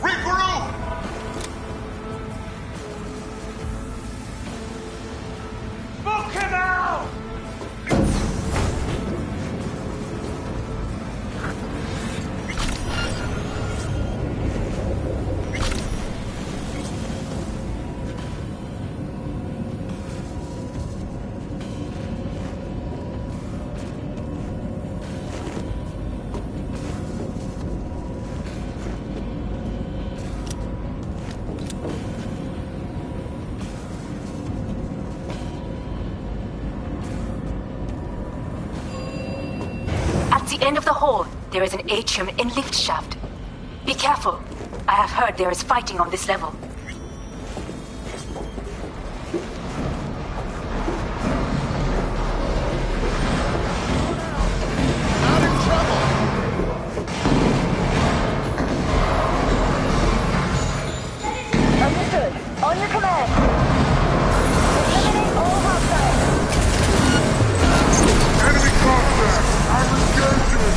Regroup! Smoke him out! At the end of the hall, there is an atrium and lift shaft. Be careful. I have heard there is fighting on this level. Not in trouble! Understood. On your command. Eliminate all hostiles. Enemy contact! I'm engaging!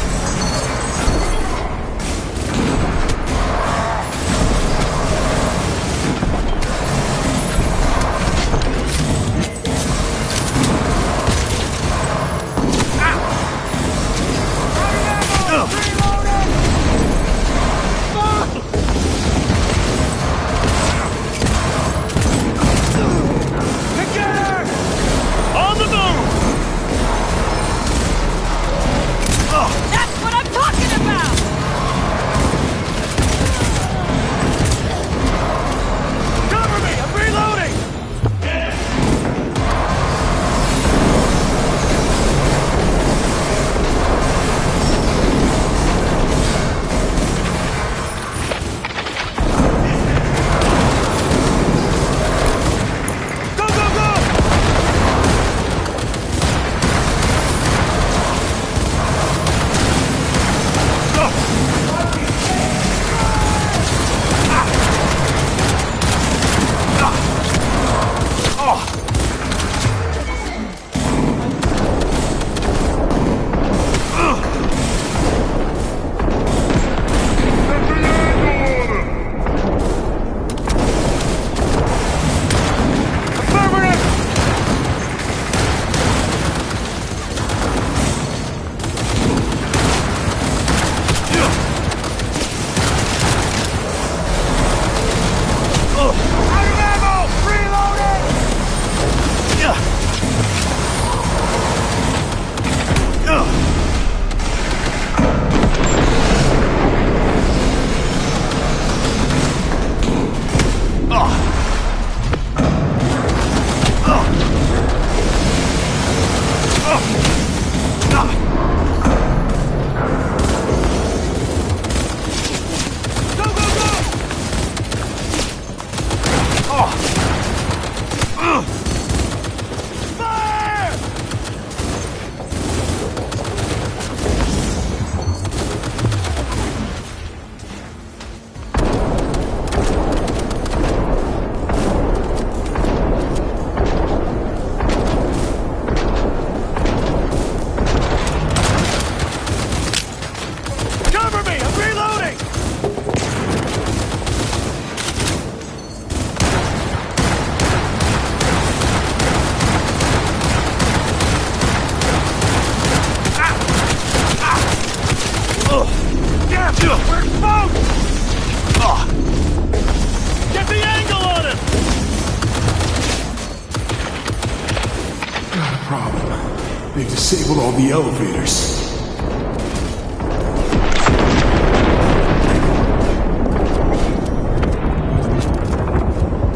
They've disabled all the elevators.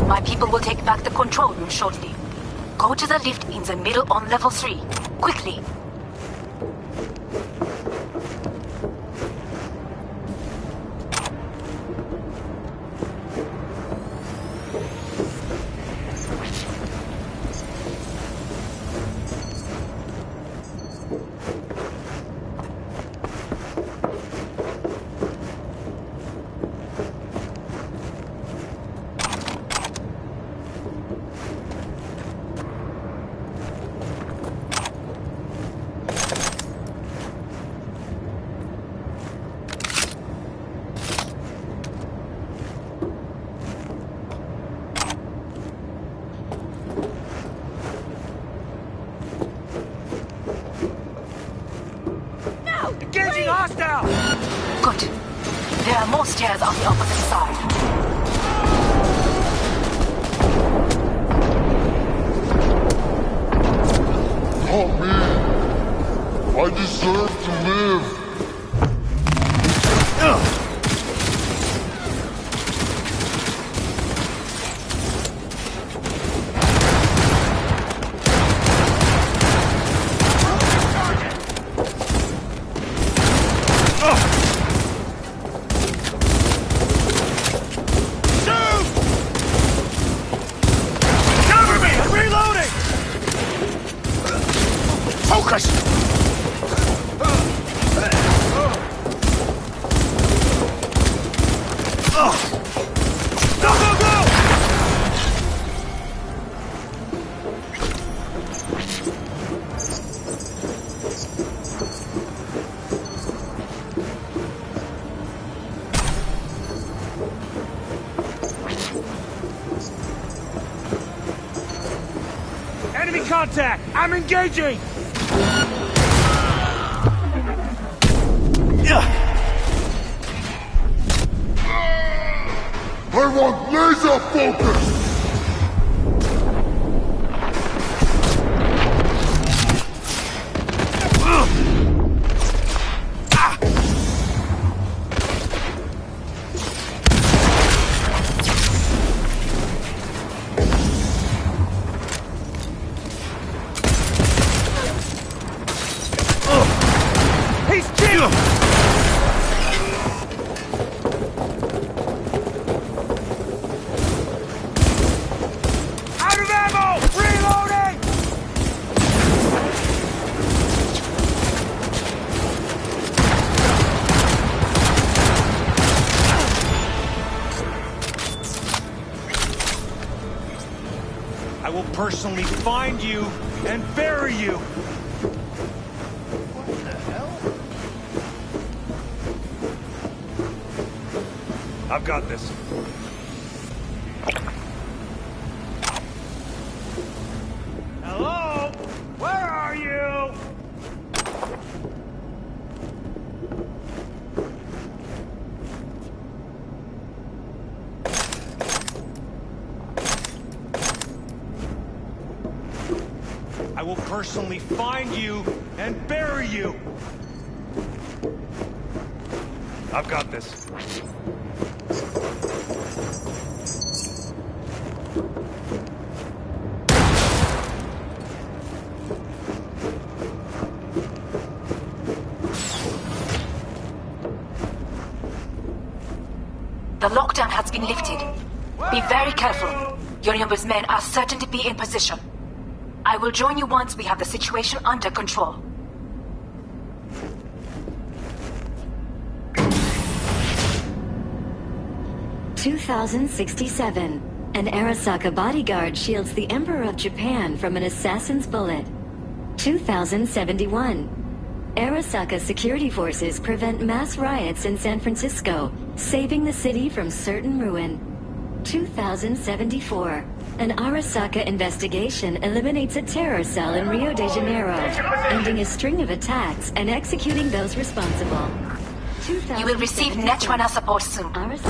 My people will take back the control room shortly. Go to the lift in the middle on level 3. Quickly. Engaging hostile! Good. There are more stairs on the opposite side. Not me! I deserve to live! Enemy contact! I'm engaging! I want laser focus! He's killed! Out of ammo! Reloading! I will personally find you and bury you! I've got this. Hello? Where are you? I will personally find you and bury you. I've got this. The lockdown has been lifted. Be very careful. Yorinobu's men are certain to be in position. I will join you once we have the situation under control. (2067). An Arasaka bodyguard shields the Emperor of Japan from an assassin's bullet. 2071. Arasaka security forces prevent mass riots in San Francisco, saving the city from certain ruin. 2074. An Arasaka investigation eliminates a terror cell in Rio de Janeiro, ending a string of attacks and executing those responsible. You will receive Netrunner support soon. Contact!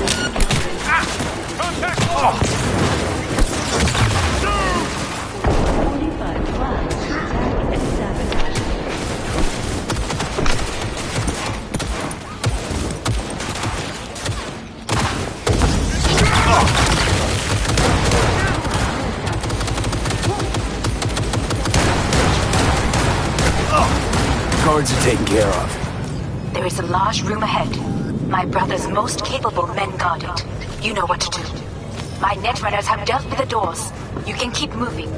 45 plus attack and sabotage Guards are taken care of. There is a large room ahead. My brother's most capable men guard it. You know what to do. My netrunners have dealt with the doors. You can keep moving.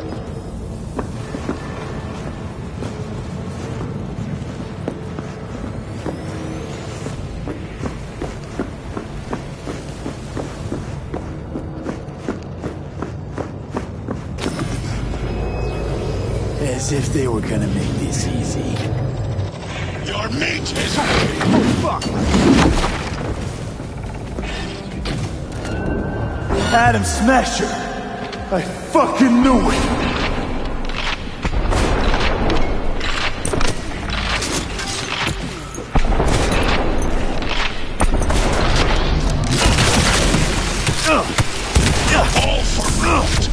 As if they were gonna make this easy. Your meat is... Oh, fuck! Adam Smasher! I fucking knew it! All for naught.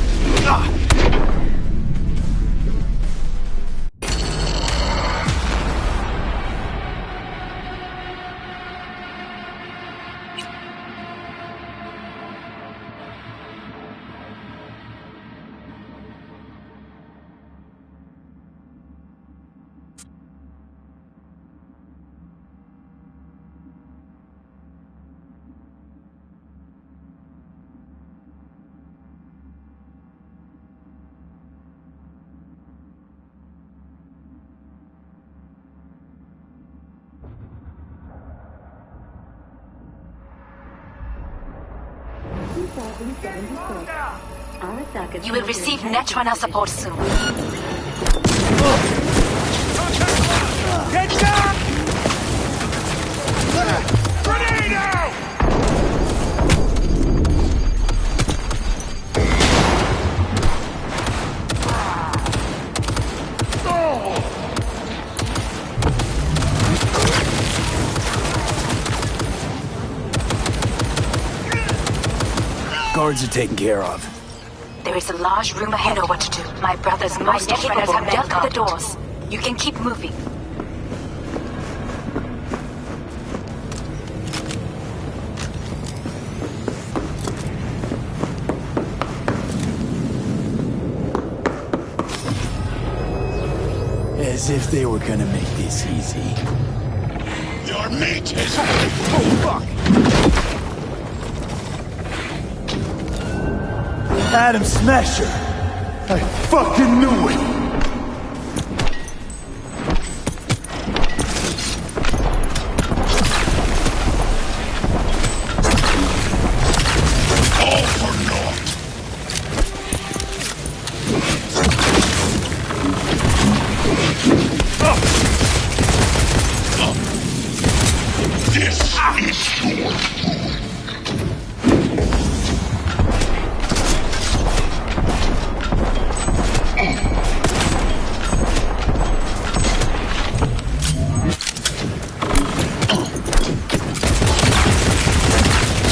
You will receive netrunner support soon. Get down! Grenade out! Guards are taken care of. There is a large room ahead. You know what to do. My brother's most capable have dealt with the doors. You can keep moving. As if they were gonna make this easy. Your meat is... Oh, fuck! Adam Smasher! I fucking knew it! All for naught. This is your doing.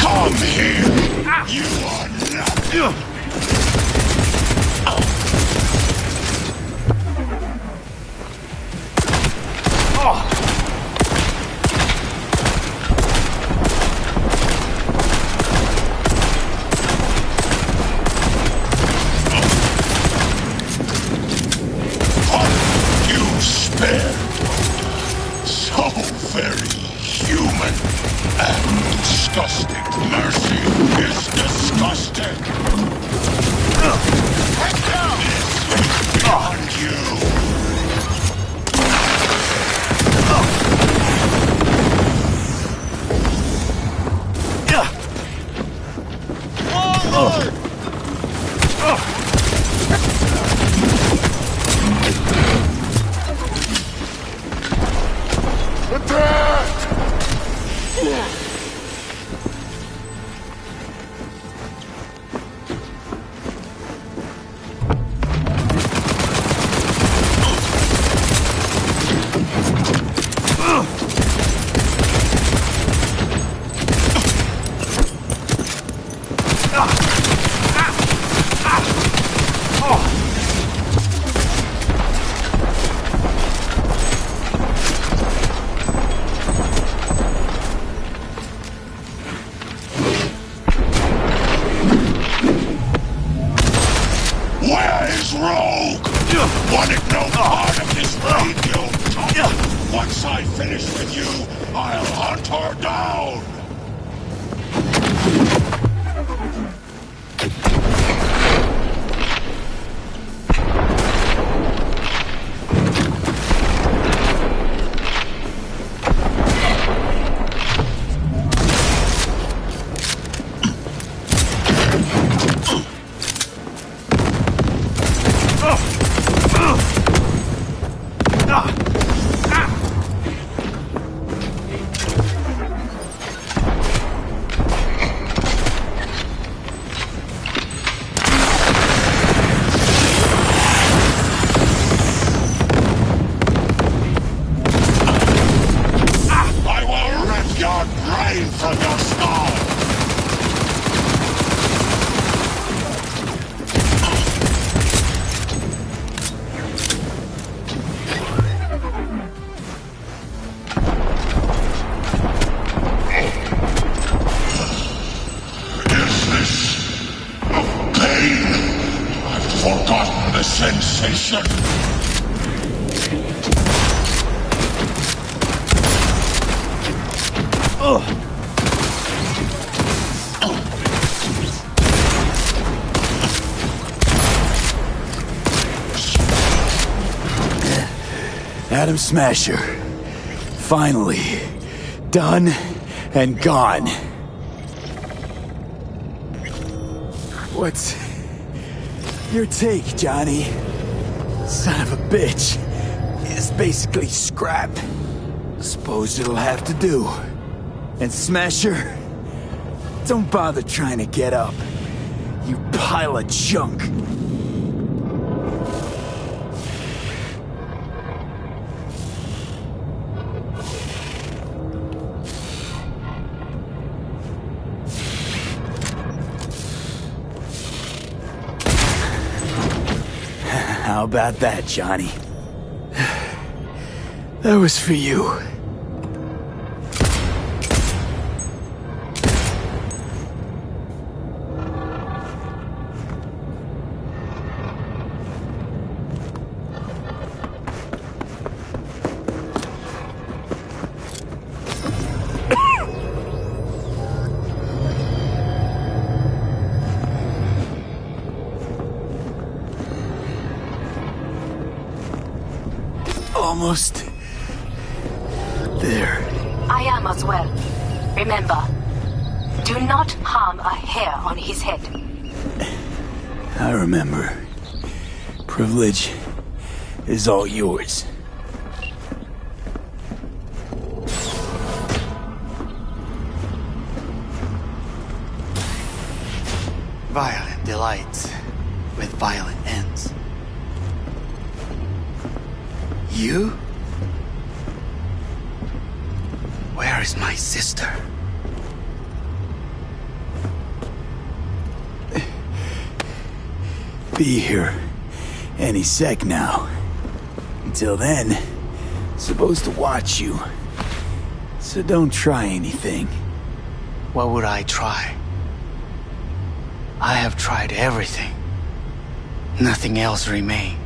Come here. You are not. You spared. So very human and disgusting. Mercy is disgusting. This is beyond you. Once I finish with you, I'll hunt her down! Forgotten the sensation. Adam Smasher. Finally. Done and gone. What's your take, Johnny? Son of a bitch. It's basically scrap. Suppose it'll have to do. And Smasher, don't bother trying to get up. You pile of junk. How about that, Johnny? That was for you. Almost there. I am as well. Remember, do not harm a hair on his head. I remember. Privilege is all yours. Violent delights with violent ends. You? Where is my sister? Be here any sec now. Until then, supposed to watch you. So don't try anything. What would I try? I have tried everything. Nothing else remains.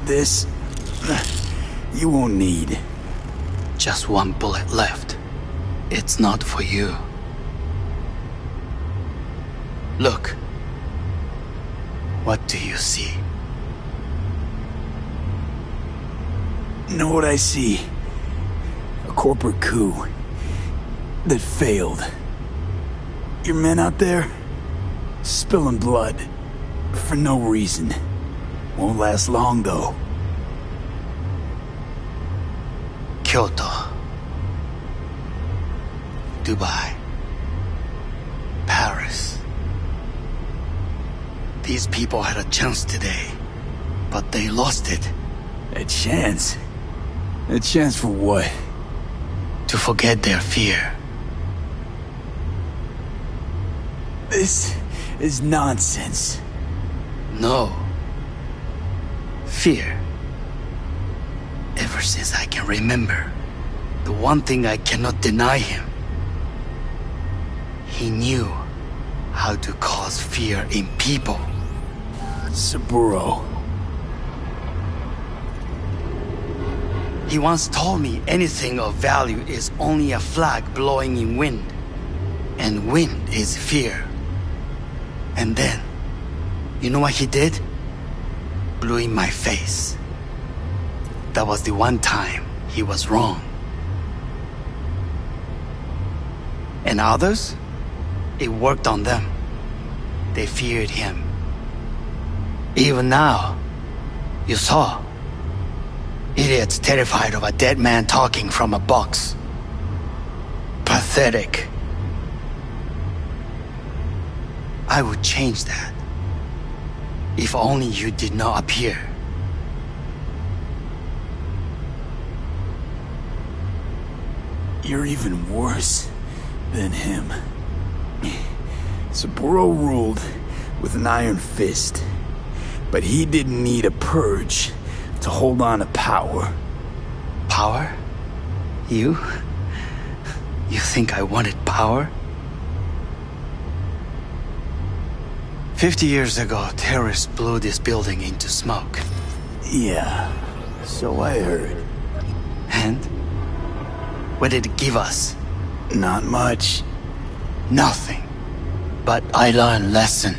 This, you won't need. Just one bullet left. It's not for you. Look. What do you see? Know what I see? A corporate coup that failed. Your men out there, spilling blood for no reason. Won't last long, though. Kyoto. Dubai. Paris. These people had a chance today, but they lost it. A chance? A chance for what? To forget their fear. This is nonsense. No. Fear. Ever since I can remember, the one thing I cannot deny him. He knew how to cause fear in people. Saburo. He once told me anything of value is only a flag blowing in wind. And wind is fear. And then, you know what he did? Blew in my face. That was the one time he was wrong. And others? It worked on them. They feared him. Even now, you saw. Idiots terrified of a dead man talking from a box. Pathetic. I would change that. If only you did not appear. You're even worse than him. Saburo ruled with an iron fist, but he didn't need a purge to hold on to power. Power? You? You think I wanted power? 50 years ago, terrorists blew this building into smoke. Yeah, so I heard. And? What did it give us? Not much. Nothing. But I learned a lesson.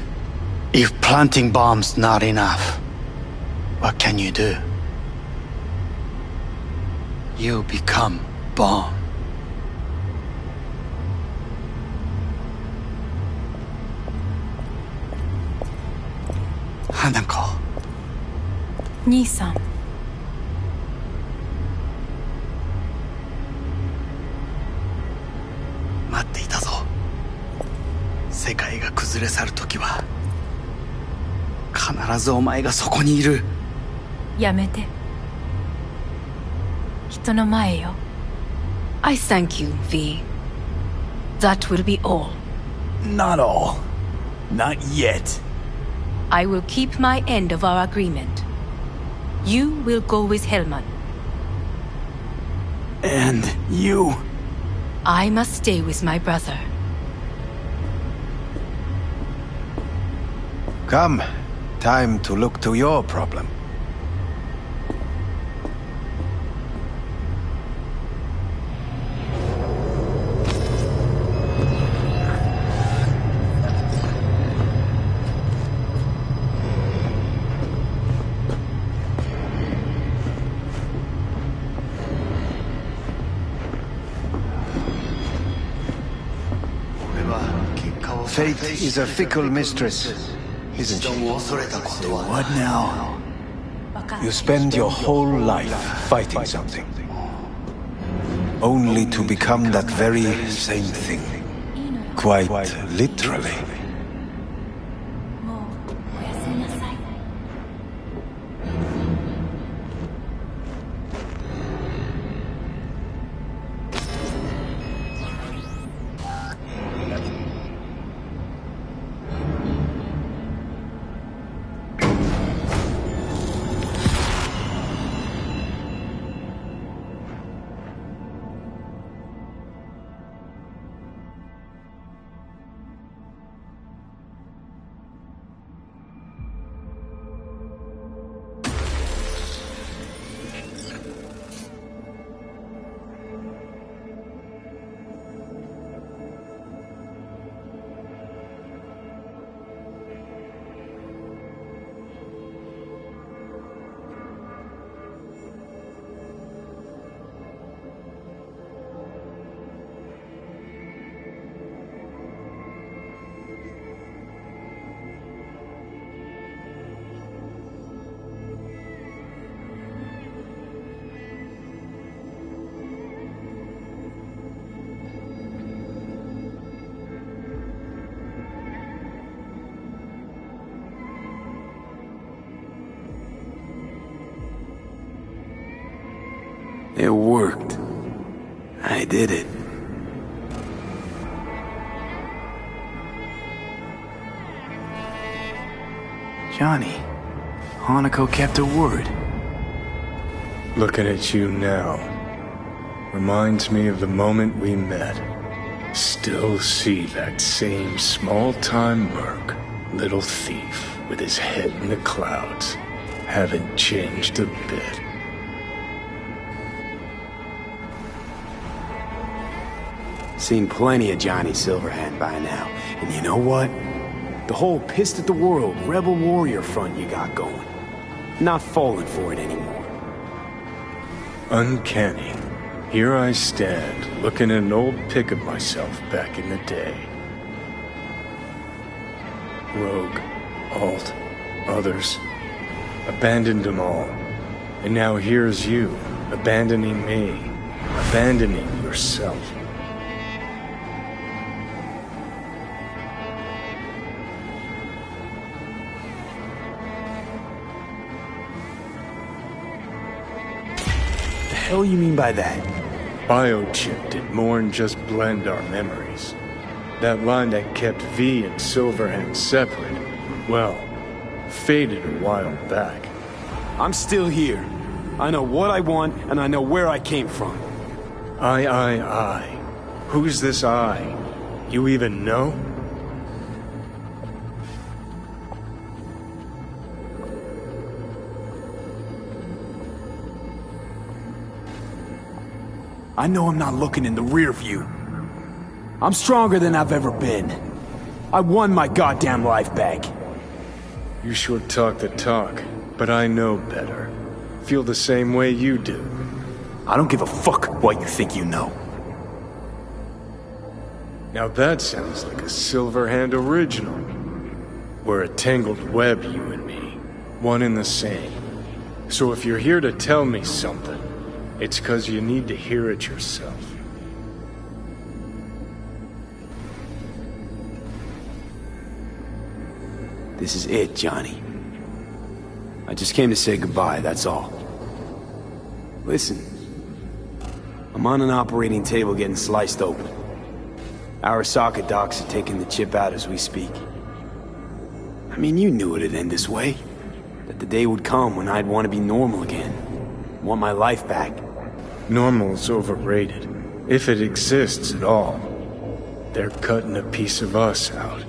If planting bombs not enough, what can you do? You become bomb. Hanako. 兄さん。待っていたぞ。世界が崩れ去る時は必ずお前がそこにいる。やめて。人の前よ。I thank you, V. That will be all. Not all. Not yet. I will keep my end of our agreement. You will go with Hellman. And you? I must stay with my brother. Come. Time to look to your problem. Fate is a fickle mistress, isn't she? What now? You spend your whole life fighting something, only to become that very same thing. Quite literally. It worked. I did it. Johnny, Hanako kept her word. Looking at you now reminds me of the moment we met. Still see that same small-time merc, little thief with his head in the clouds. Haven't changed a bit. Seen plenty of Johnny Silverhand by now. And you know what? The whole pissed at the world rebel warrior front you got going. Not falling for it anymore. Uncanny. Here I stand, looking at an old pic of myself back in the day. Rogue, Alt, others. Abandoned them all. And now here's you, abandoning me. Abandoning yourself. The hell you mean by that? Biochip did more than just blend our memories. That line that kept V and Silverhand separate, well, faded a while back. I'm still here. I know what I want, and I know where I came from. I. Who's this I? You even know? I know I'm not looking in the rear view. I'm stronger than I've ever been. I won my goddamn life back. You sure talk the talk, but I know better. Feel the same way you do. I don't give a fuck what you think you know. Now that sounds like a Silverhand original. We're a tangled web, you and me. One and the same. So if you're here to tell me something, it's 'cause you need to hear it yourself. This is it, Johnny. I just came to say goodbye, that's all. Listen. I'm on an operating table getting sliced open. Arasaka docs are taking the chip out as we speak. I mean, you knew it'd end this way. That the day would come when I'd want to be normal again. Want my life back. Normal's overrated. If it exists at all. They're cutting a piece of us out,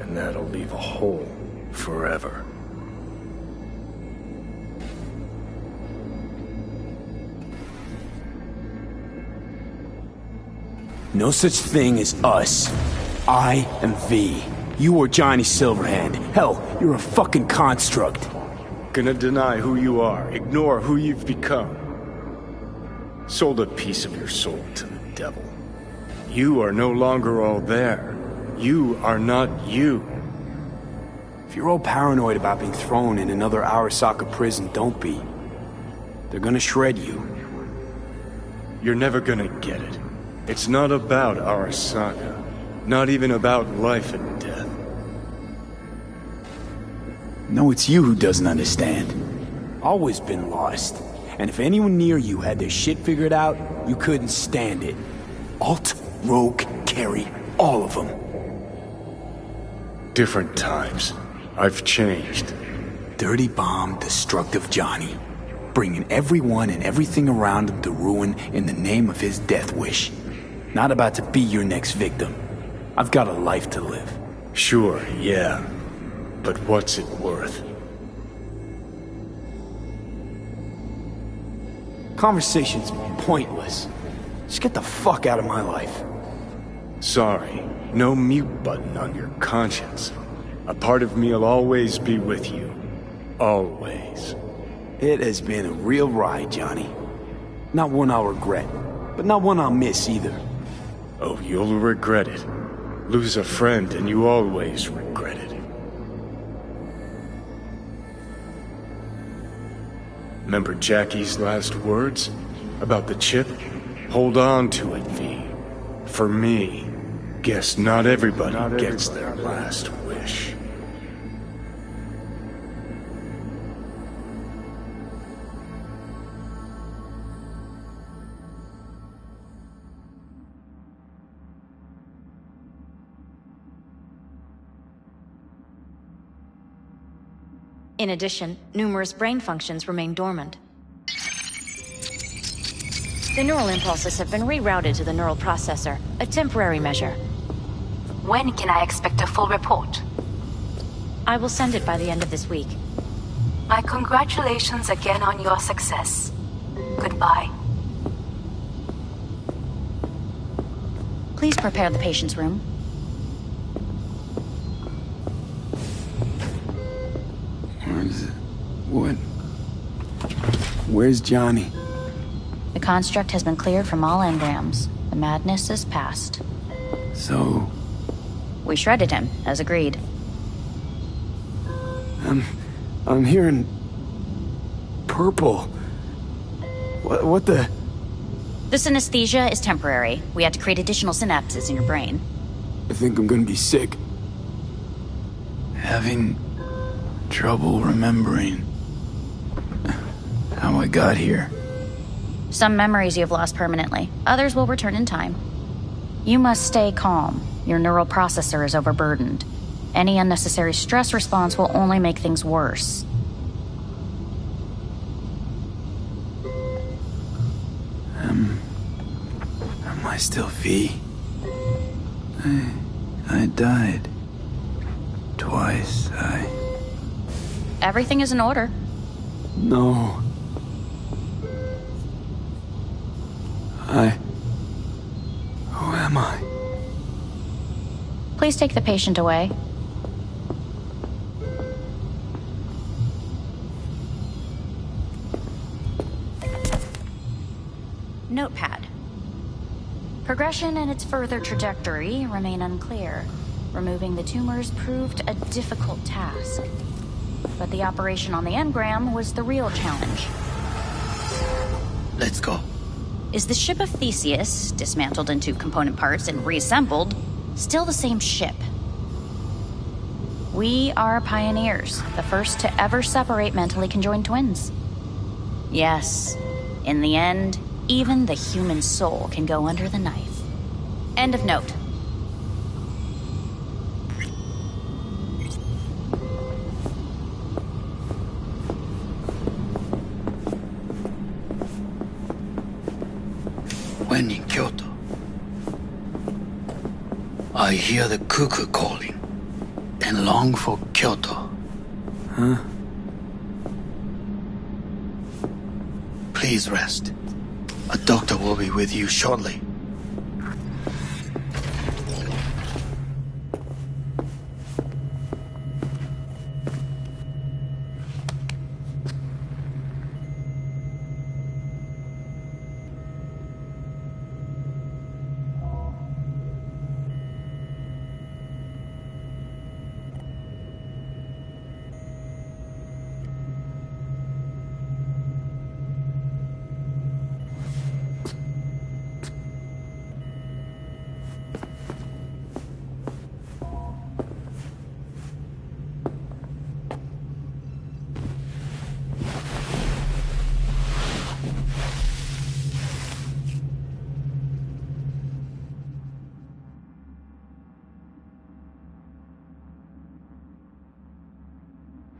and that'll leave a hole forever. No such thing as us. I am V. You are Johnny Silverhand. Hell, you're a fucking construct. Gonna deny who you are, ignore who you've become. Sold a piece of your soul to the devil. You are no longer all there. You are not you. If you're all paranoid about being thrown in another Arasaka prison, don't be. They're gonna shred you. You're never gonna get it. It's not about Arasaka. Not even about life and death. No, it's you who doesn't understand. Always been lost. And if anyone near you had their shit figured out, you couldn't stand it. Alt, Rogue, Carry, all of them. Different times. I've changed. Dirty bomb, destructive Johnny. Bringing everyone and everything around him to ruin in the name of his death wish. Not about to be your next victim. I've got a life to live. Sure, yeah. But what's it worth? Conversation's pointless. Just get the fuck out of my life. Sorry, no mute button on your conscience. A part of me'll always be with you. Always. It has been a real ride, Johnny. Not one I'll regret, but not one I'll miss either. Oh, you'll regret it. Lose a friend and you always regret it. Remember Jackie's last words? About the chip? Hold on to it, V. For me, guess not everybody gets their last wish. In addition, numerous brain functions remain dormant. The neural impulses have been rerouted to the neural processor, a temporary measure. When can I expect a full report? I will send it by the end of this week. My congratulations again on your success. Goodbye. Please prepare the patient's room. Where's Johnny? The construct has been cleared from all engrams. The madness is past. So... We shredded him, as agreed. I'm hearing... purple. What the... The synesthesia is temporary. We had to create additional synapses in your brain. I think I'm gonna be sick. Having trouble remembering how I got here. Some memories you have lost permanently. Others will return in time. You must stay calm. Your neural processor is overburdened. Any unnecessary stress response will only make things worse. Am I still V? I died. Twice, Everything is in order. No. Who am I? Please take the patient away. Notepad. Progression and its further trajectory remain unclear. Removing the tumors proved a difficult task. But the operation on the engram was the real challenge. Let's go. Is the ship of Theseus, dismantled into component parts and reassembled, still the same ship? We are pioneers, the first to ever separate mentally conjoined twins. Yes, in the end, even the human soul can go under the knife. End of note. When in Kyoto, I hear the cuckoo calling and long for Kyoto. Huh? Please rest. A doctor will be with you shortly.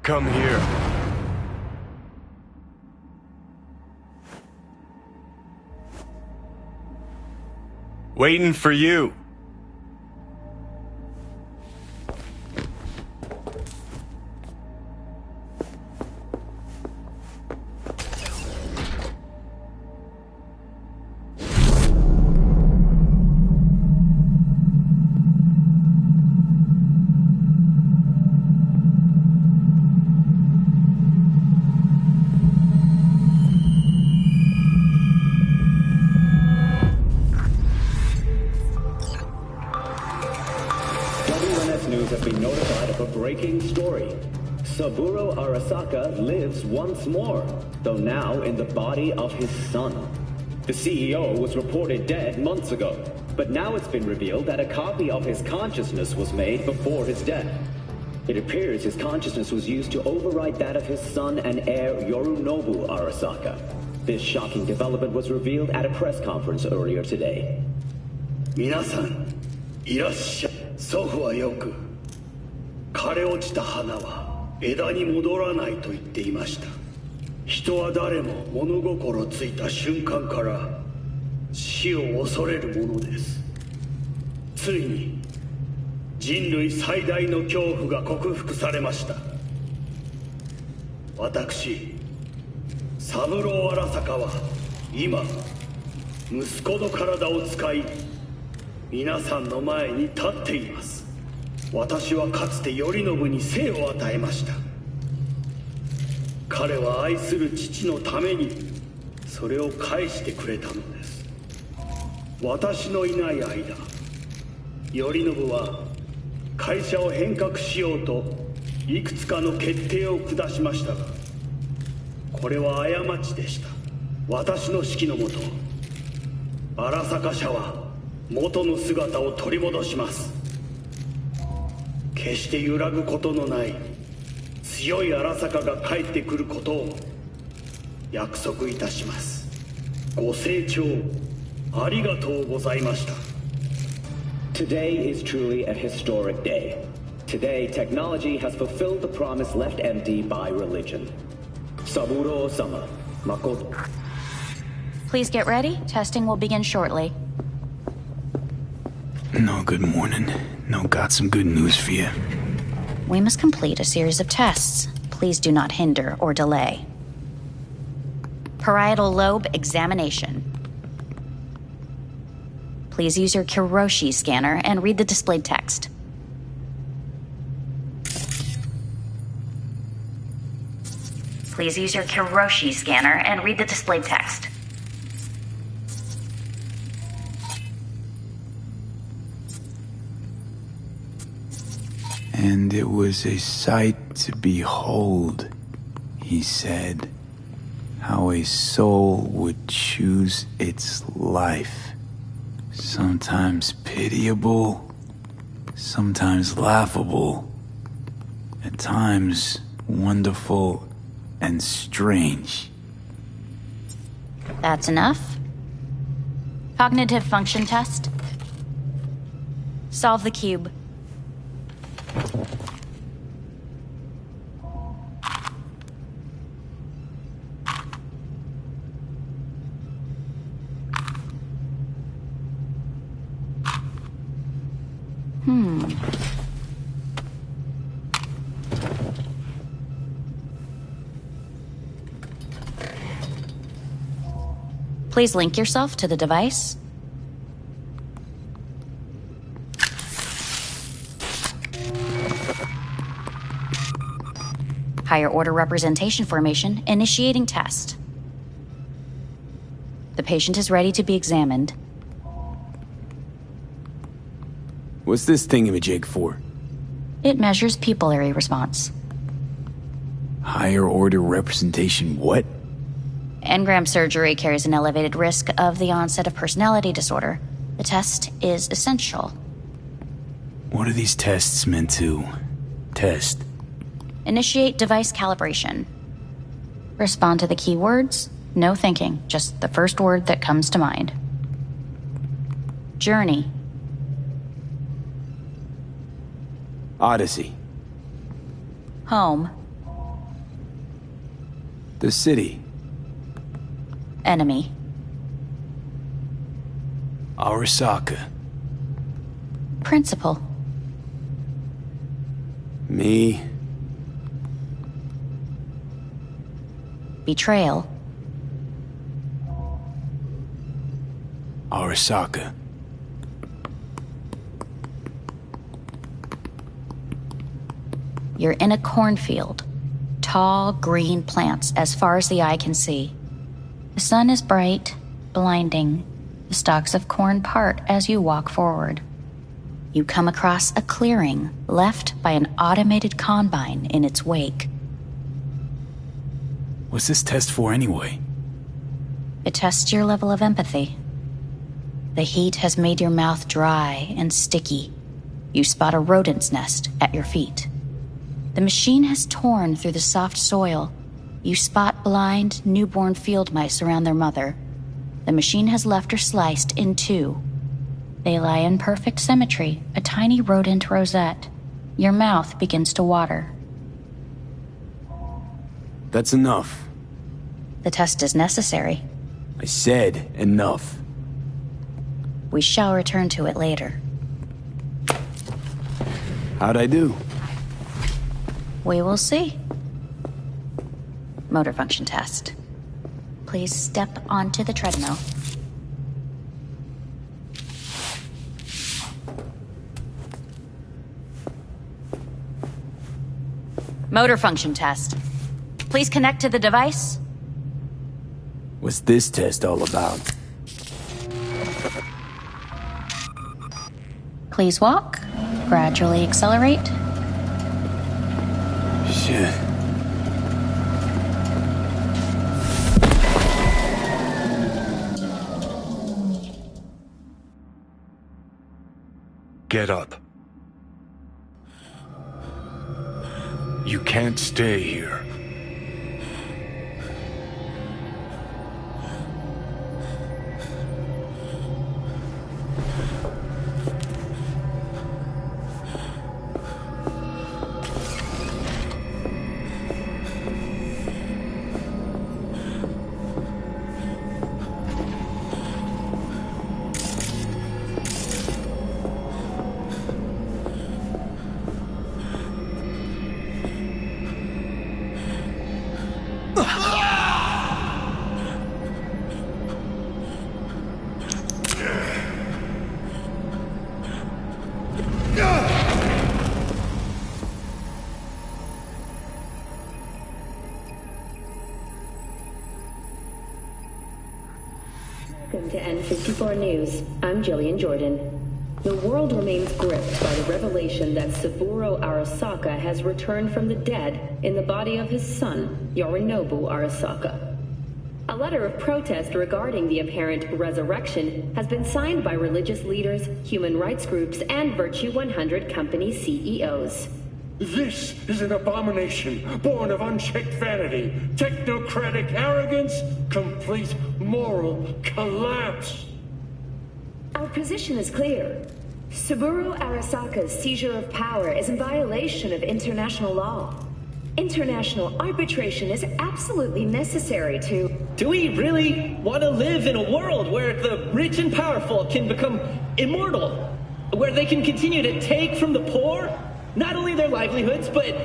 Come here. Waiting for you. Saburo Arasaka lives once more, though now in the body of his son. The CEO was reported dead months ago, but now it's been revealed that a copy of his consciousness was made before his death. It appears his consciousness was used to override that of his son and heir Yorinobu Arasaka. This shocking development was revealed at a press conference earlier today. 皆さん、いらっしゃい。祖父はよく、枯れ落ちた花は枝に戻らないと言っていました。人は誰も物心ついた瞬間から死を恐れるものです。ついに人類最大の恐怖が克服されました。私、三郎荒坂は今息子の体を使い皆さんの前に立っています。私はかつて頼信に生を与えました。彼は愛する父のためにそれを返してくれたのです。私のいない間、頼信は会社を変革しようといくつかの決定を下しましたが、これは過ちでした。私の指揮のもと、荒坂社は元の姿を取り戻します。決して揺らぐことのない強い荒坂が帰ってくることを約束いたします。ご清聴ありがとうございました。 Today is truly a historic day. Today, technology has fulfilled the promise left empty by religion. Saburo-sama, Makoto. Please get ready. Testing will begin shortly. No, good morning. No, got some good news for you. We must complete a series of tests. Please do not hinder or delay. Parietal lobe examination. Please use your Kiroshi scanner and read the displayed text. Please use your Kiroshi scanner and read the displayed text. And it was a sight to behold, he said, how a soul would choose its life. Sometimes pitiable, sometimes laughable, at times wonderful and strange. That's enough. Cognitive function test. Solve the cube. Please link yourself to the device. Higher order representation formation, initiating test. The patient is ready to be examined. What's this thingamajig for? It measures pupillary response. Higher order representation what? Engram surgery carries an elevated risk of the onset of personality disorder. The test is essential. What are these tests meant to test? Initiate device calibration. Respond to the keywords. No thinking, just the first word that comes to mind. Journey. Odyssey. Home. The city. Enemy. Arasaka. Principal. Me. Betrayal. Arasaka. You're in a cornfield. Tall, green plants as far as the eye can see. The sun is bright, blinding. The stalks of corn part as you walk forward. You come across a clearing left by an automated combine in its wake. What's this test for anyway? It tests your level of empathy. The heat has made your mouth dry and sticky. You spot a rodent's nest at your feet. The machine has torn through the soft soil. You spot blind, newborn field mice around their mother. The machine has left her sliced in two. They lie in perfect symmetry, a tiny rodent rosette. Your mouth begins to water. That's enough. The test is necessary. I said enough. We shall return to it later. How'd I do? We will see. Motor function test. Please step onto the treadmill. Motor function test. Please connect to the device. What's this test all about? Please walk. Gradually accelerate. Shit. Get up. You can't stay here. Welcome to N54 News. I'm Jillian Jordan. The world remains gripped by the revelation that Saburo Arasaka has returned from the dead in the body of his son, Yorinobu Arasaka. A letter of protest regarding the apparent resurrection has been signed by religious leaders, human rights groups, and Virtue 100 company CEOs. This is an abomination born of unchecked vanity, technocratic arrogance, complete moral collapse. Our position is clear. Saburo Arasaka's seizure of power is in violation of international law. International arbitration is absolutely necessary to... Do we really want to live in a world where the rich and powerful can become immortal? Where they can continue to take from the poor? Not only their livelihoods, but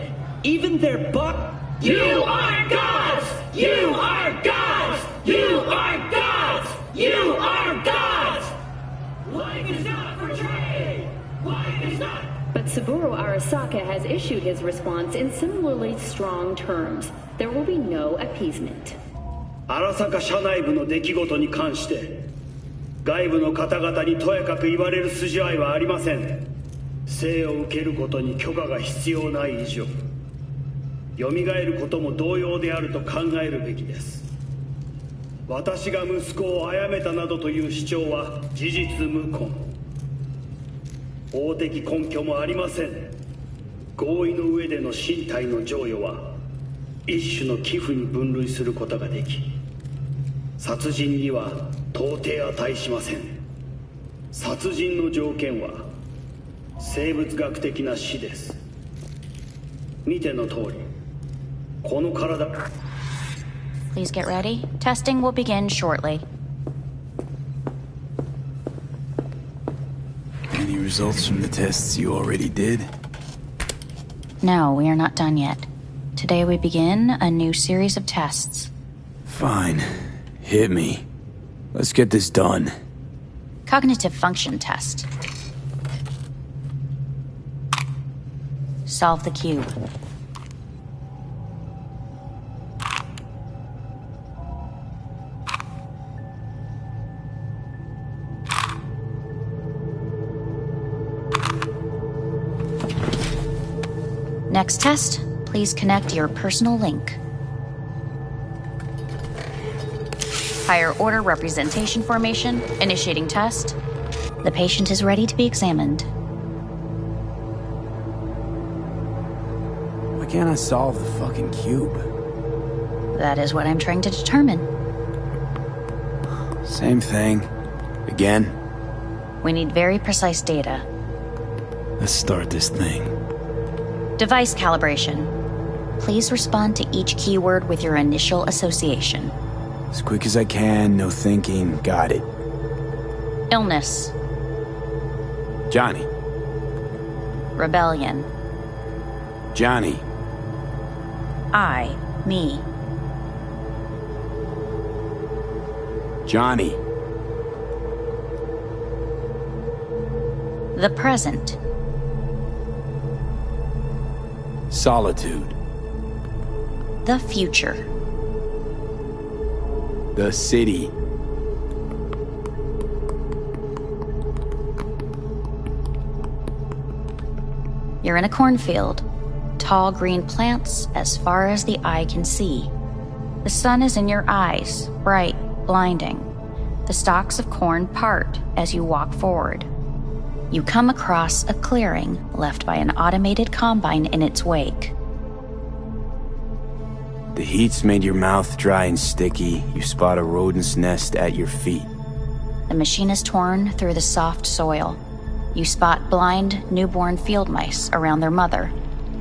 even their buck... You are gods! You are gods! You are gods! You are gods! Life is not for trade! Life is not... But Saburo Arasaka has issued his response in similarly strong terms. There will be no appeasement. 荒坂社内部の出来事に関して外部の方々にとやかく言われる筋合いはありません。生を受けることに許可が必要ない以上蘇ることも同様であると考えるべきです。私が息子を殺めたなどという主張は事実無根。法的根拠もありません。合意の上での身体の贈与は一種の寄付に分類することができ、殺人には到底値しません。殺人の条件は生物学的な死です。見ての通り、この体。Please get ready. Testing will begin shortly. Any results from the tests you already did? No, we are not done yet. Today we begin a new series of tests. Fine. Hit me. Let's get this done. Cognitive function test. Solve the cube. Next test, please connect your personal link. Higher order representation formation, initiating test. The patient is ready to be examined. Why can't I solve the fucking cube? That is what I'm trying to determine. Same thing. Again? We need very precise data. Let's start this thing. Device calibration. Please respond to each keyword with your initial association. As quick as I can, no thinking. Got it. Illness. Johnny. Rebellion. Johnny. I. Me. Johnny. The present. Solitude. the future. The city. You're in a cornfield. Tall green plants as far as the eye can see. The sun is in your eyes, bright, blinding. The stalks of corn part as you walk forward. You come across a clearing left by an automated combine in its wake. The heat's made your mouth dry and sticky. You spot a rodent's nest at your feet. The machine is torn through the soft soil. You spot blind, newborn field mice around their mother.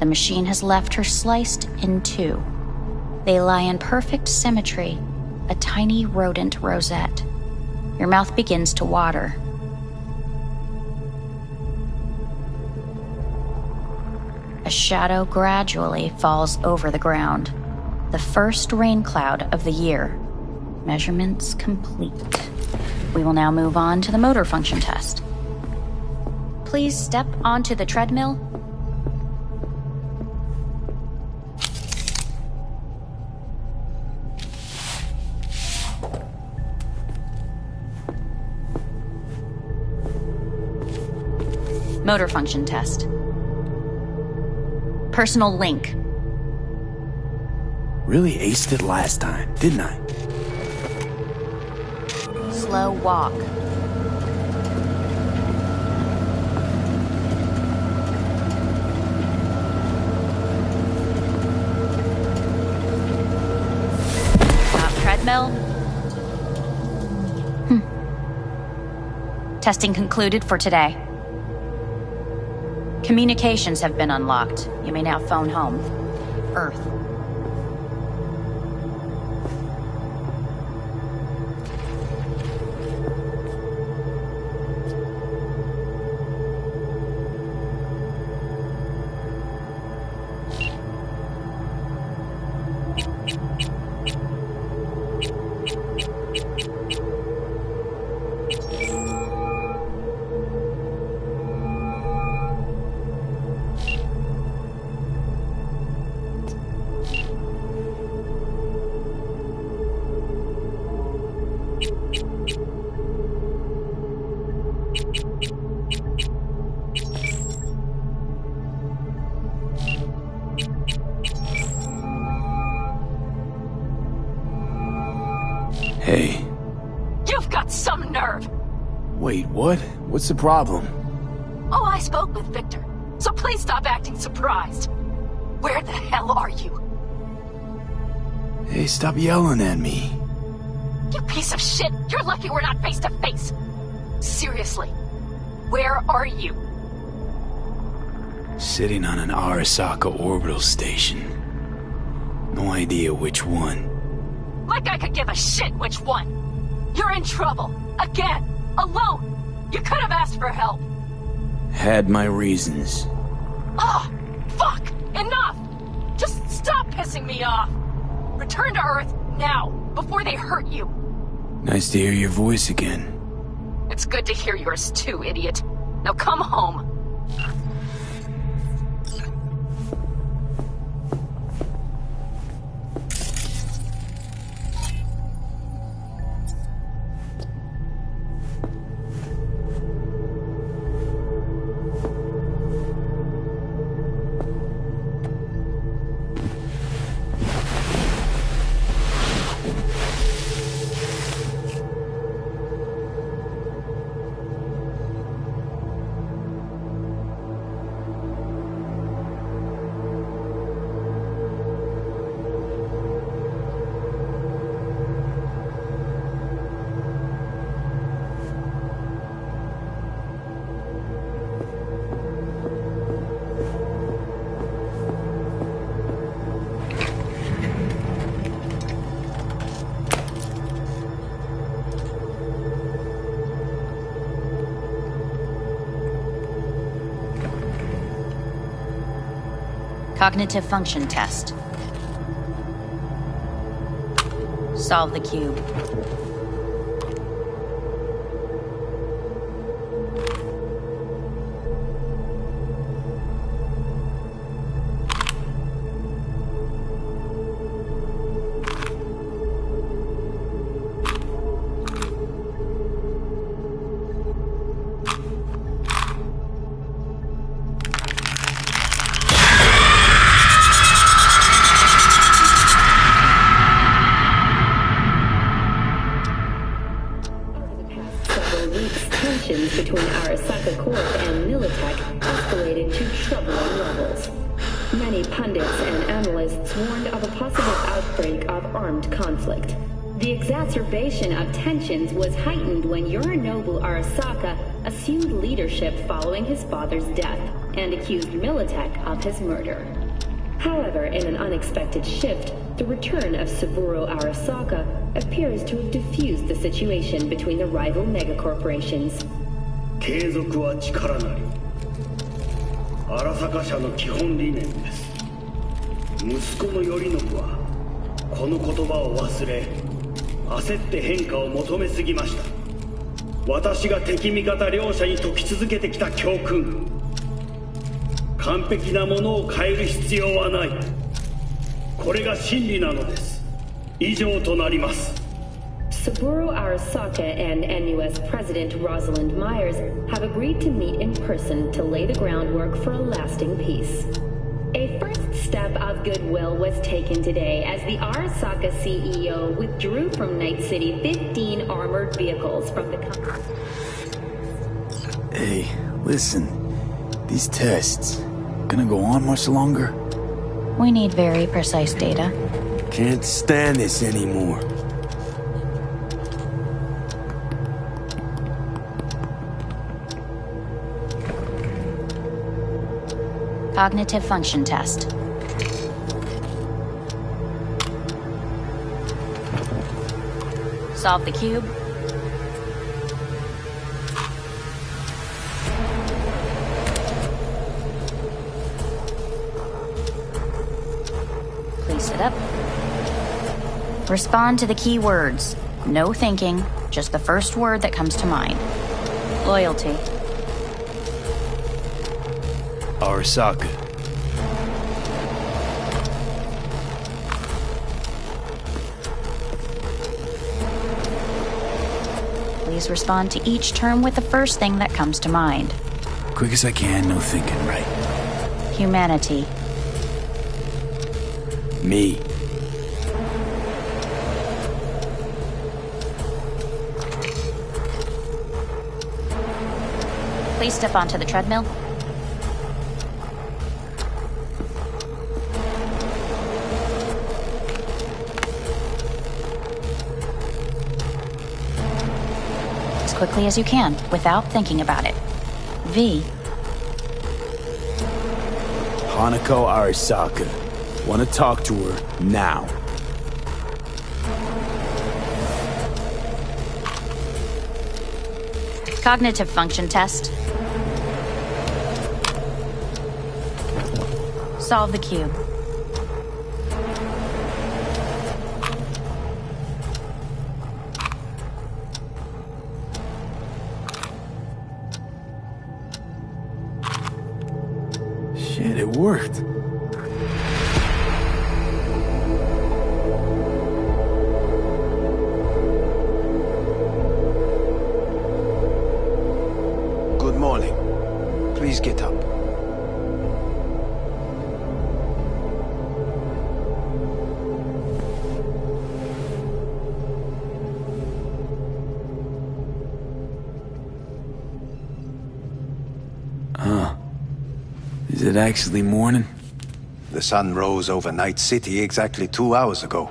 The machine has left her sliced in two. They lie in perfect symmetry, a tiny rodent rosette. Your mouth begins to water. A shadow gradually falls over the ground. The first rain cloud of the year. Measurements complete. We will now move on to the motor function test. Please step onto the treadmill. Motor function test. Personal link. Really aced it last time, didn't I? Slow walk. Stop treadmill. Testing concluded for today. Communications have been unlocked. You may now phone home. Earth. Hey. You've got some nerve! Wait, what? What's the problem? Oh, I spoke with Victor, so please stop acting surprised. Where the hell are you? Hey, stop yelling at me. You piece of shit! You're lucky we're not face to face! Seriously, where are you? Sitting on an Arasaka orbital station. No idea which one. Like I could give a shit which one! You're in trouble! Again! Alone! You could have asked for help! Had my reasons. Oh, fuck! Enough! Just stop pissing me off! Return to Earth, now, before they hurt you! Nice to hear your voice again. It's good to hear yours too, idiot. Now come home. Cognitive function test. Solve the cube. between Arasaka Corp and Militech escalated to troubling levels. Many pundits and analysts warned of a possible outbreak of armed conflict. The exacerbation of tensions was heightened when Yorinobu Arasaka assumed leadership following his father's death and accused Militech of his murder. However, in an unexpected shift, the return of Saburo Arasaka appears to have diffused the situation between the rival megacorporations. 継続は力なり。荒坂社の基本理念です。息子の頼信はこの言葉を忘れ、焦って変化を求めすぎました。私が敵味方両者に説き続けてきた教訓。完璧なものを変える必要はない。これが真理なのです。以上となります。Saburo Arasaka and NUS President Rosalind Myers have agreed to meet in person to lay the groundwork for a lasting peace. A first step of goodwill was taken today as the Arasaka CEO withdrew from Night City 15 armored vehicles from the company. Hey, listen. These tests, gonna go on much longer? We need very precise data. Can't stand this anymore. Cognitive function test. Solve the cube. Place it up. Respond to the key words. No thinking, just the first word that comes to mind. Loyalty. Arasaka. Please respond to each term with the first thing that comes to mind. Quick as I can, no thinking, right? Humanity. Me. Please step onto the treadmill. As quickly as you can, without thinking about it. V. Hanako Arasaka. Want to talk to her now. Cognitive function test. Solve the cube. Shit, it worked. Good morning. Please get up. Is it actually morning? The sun rose over Night City exactly 2 hours ago.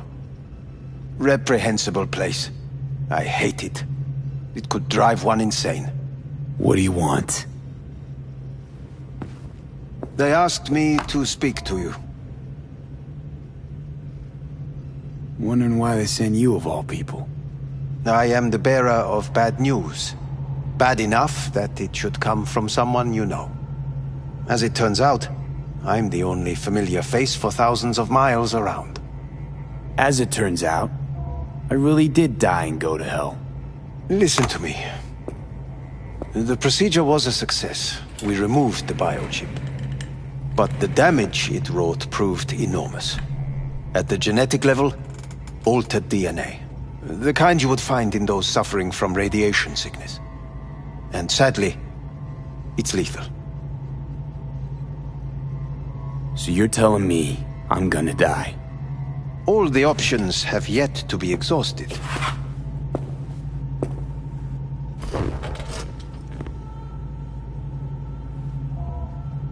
Reprehensible place. I hate it. It could drive one insane. What do you want? They asked me to speak to you. Wondering why they sent you of all people. I am the bearer of bad news. Bad enough that it should come from someone you know. As it turns out, I'm the only familiar face for thousands of miles around. As it turns out, I really did die and go to hell. Listen to me. The procedure was a success. We removed the biochip. But the damage it wrought proved enormous. At the genetic level, altered DNA. The kind you would find in those suffering from radiation sickness. And sadly, it's lethal. So you're telling me I'm gonna die? All the options have yet to be exhausted.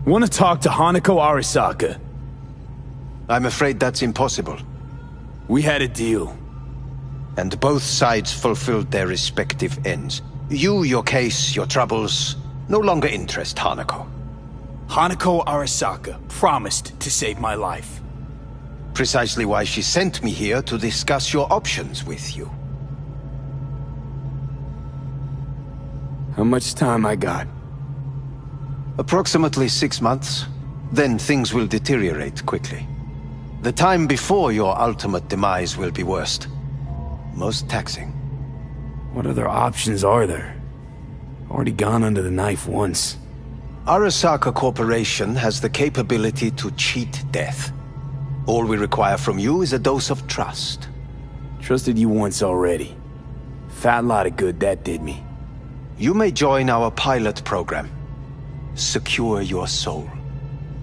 Want to talk to Hanako Arasaka? I'm afraid that's impossible. We had a deal. And both sides fulfilled their respective ends. You, your case, your troubles, no longer interest Hanako. Hanako Arasaka promised to save my life. Precisely why she sent me here to discuss your options with you. How much time I got? Approximately 6 months. Then things will deteriorate quickly. The time before your ultimate demise will be worst. Most taxing. What other options are there? Already gone under the knife once. Arasaka Corporation has the capability to cheat death. All we require from you is a dose of trust. Trusted you once already. Fat lot of good that did me. You may join our pilot program. Secure your soul.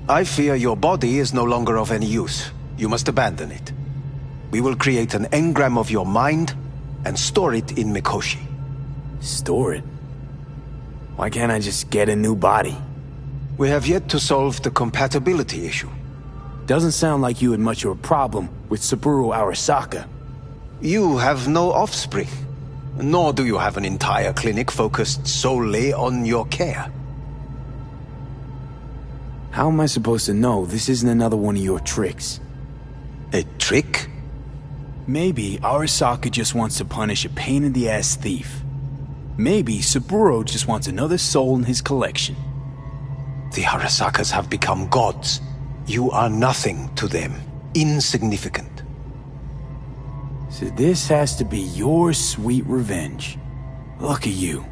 I fear your body is no longer of any use. You must abandon it. We will create an engram of your mind and store it in Mikoshi. Store it? Why can't I just get a new body? We have yet to solve the compatibility issue. Doesn't sound like you had much of a problem with Saburo Arasaka. You have no offspring. Nor do you have an entire clinic focused solely on your care. How am I supposed to know this isn't another one of your tricks? A trick? Maybe Arasaka just wants to punish a pain-in-the-ass thief. Maybe Saburo just wants another soul in his collection. The Arasakas have become gods. You are nothing to them. Insignificant. So this has to be your sweet revenge. Look at you.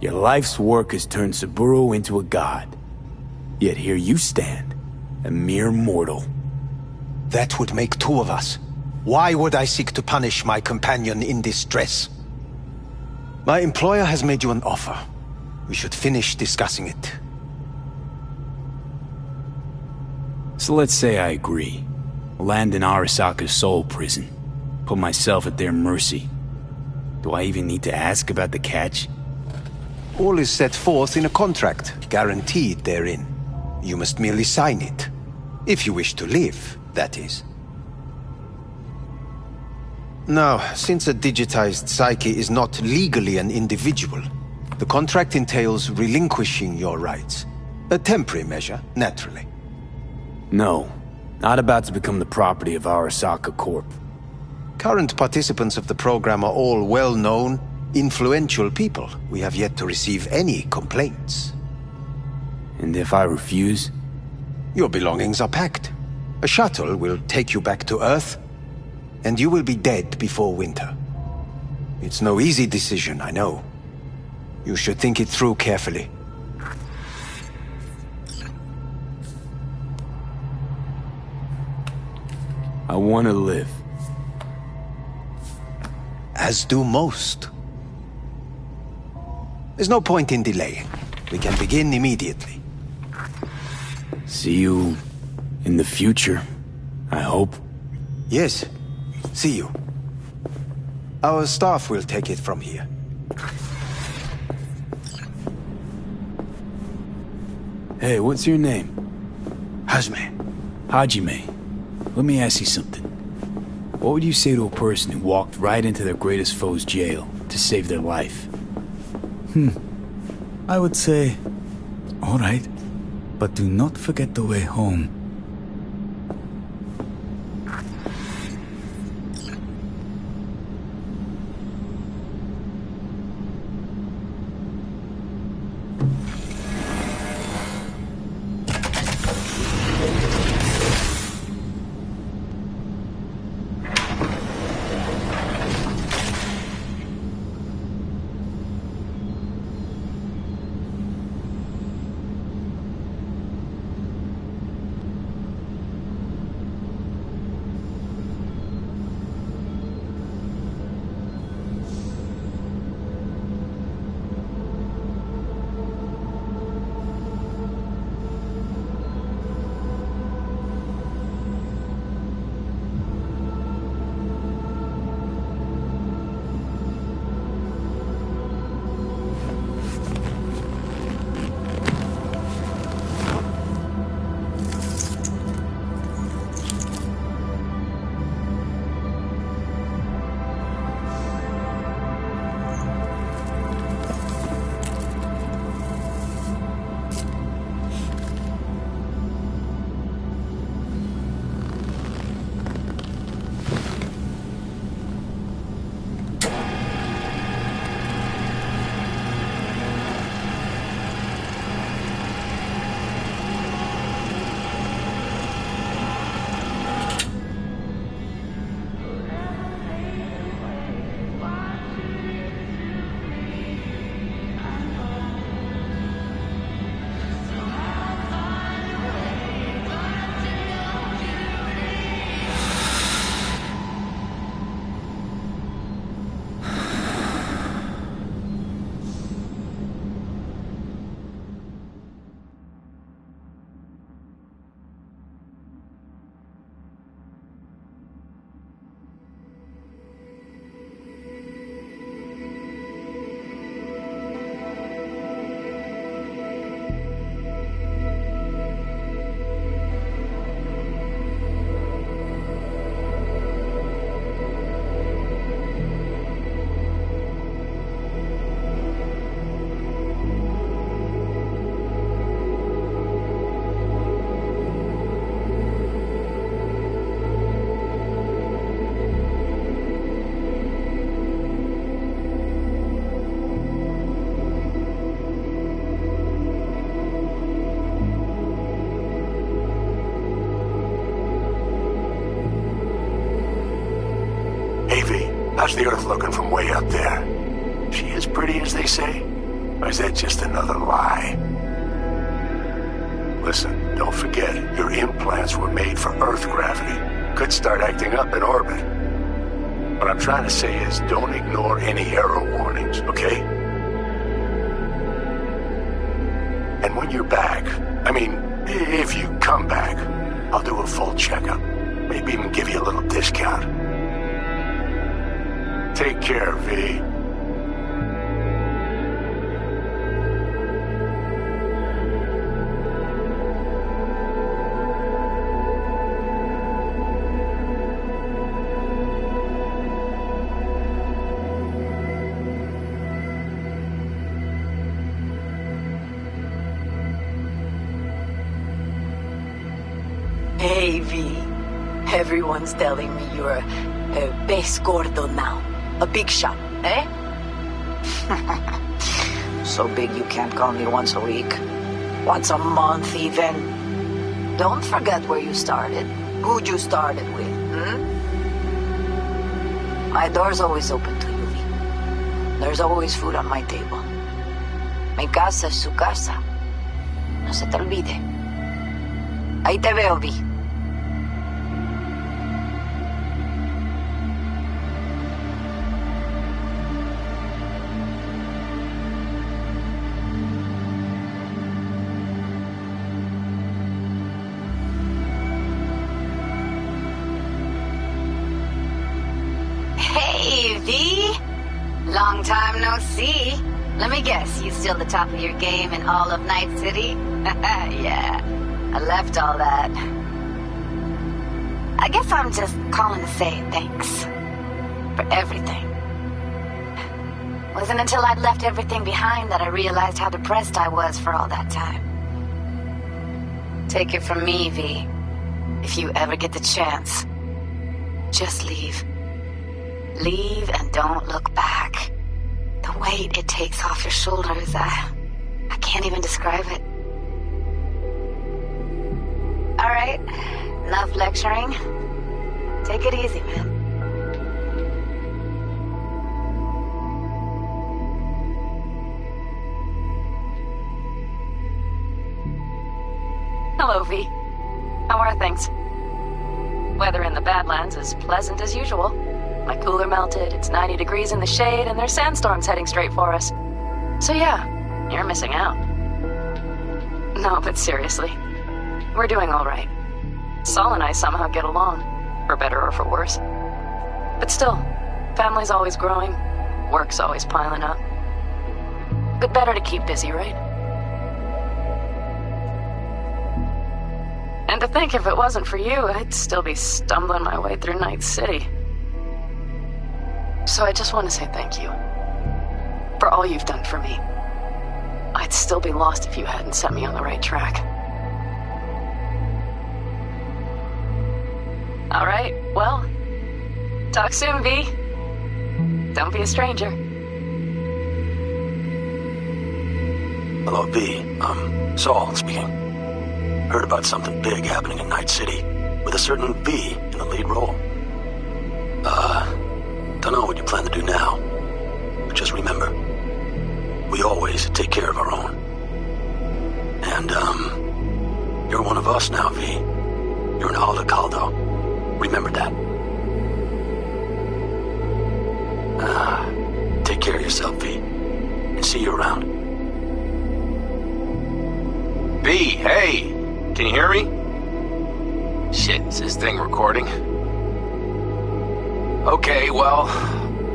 Your life's work has turned Saburo into a god. Yet here you stand, a mere mortal. That would make two of us. Why would I seek to punish my companion in distress? My employer has made you an offer. We should finish discussing it. So let's say I agree. Land in Arasaka's soul prison. Put myself at their mercy. Do I even need to ask about the catch? All is set forth in a contract, guaranteed therein. You must merely sign it. If you wish to live, that is. Now, since a digitized psyche is not legally an individual, the contract entails relinquishing your rights. A temporary measure, naturally. No, not about to become the property of Arasaka Corp. Current participants of the program are all well-known, influential people. We have yet to receive any complaints. And if I refuse? Your belongings are packed. A shuttle will take you back to Earth, and you will be dead before winter. It's no easy decision, I know. You should think it through carefully. I want to live. As do most. There's no point in delaying. We can begin immediately. See you in the future, I hope. Yes, see you. Our staff will take it from here. Hey, what's your name? Hajime. Let me ask you something. What would you say to a person who walked right into their greatest foe's jail to save their life? I would say, all right, but do not forget the way home. How's the Earth looking from way up there? She as pretty as they say? Or is that just another lie? Listen, don't forget, your implants were made for Earth gravity. Could start acting up in orbit. What I'm trying to say is, don't ignore any error warnings, okay? And when you're back, I mean, if you come back, I'll do a full checkup. Maybe even give you a little discount. Take care, V. Hey, V. Everyone's telling me you're a pez gordo now. A big shot, eh? So big you can't call me once a week. Once a month, even. Don't forget where you started. Who'd you started with, My door's always open to you, V. There's always food on my table. Mi casa es su casa. No se te olvide. Ahí te veo, V. Hey, V. Long time no see. Let me guess, you still the top of your game in all of Night City? Yeah, I left all that. I guess I'm just calling to say thanks. For everything. Wasn't until I'd left everything behind that I realized how depressed I was for all that time. Take it from me, V. If you ever get the chance, just leave. Leave and don't look back. The weight it takes off your shoulders, I can't even describe it. All right, enough lecturing. Take it easy, man. Hello, V. How are things? Weather in the Badlands is pleasant as usual. My cooler melted, it's 90 degrees in the shade, and there's sandstorms heading straight for us. So yeah, you're missing out. No, but seriously, we're doing all right. Saul and I somehow get along, for better or for worse. But still, family's always growing, work's always piling up. But better to keep busy, right? And to think if it wasn't for you, I'd still be stumbling my way through Night City. So I just want to say thank you. For all you've done for me. I'd still be lost if you hadn't set me on the right track. Alright, well, talk soon, V. Don't be a stranger. Hello, V. Saul speaking. Heard about something big happening in Night City, with a certain V in the lead role. Don't know what you plan to do now, but just remember, we always take care of our own. And, you're one of us now, V. You're an Aldecaldo. Remember that. Take care of yourself, V, and see you around. V, hey! Can you hear me? Shit, is this thing recording? Okay, well,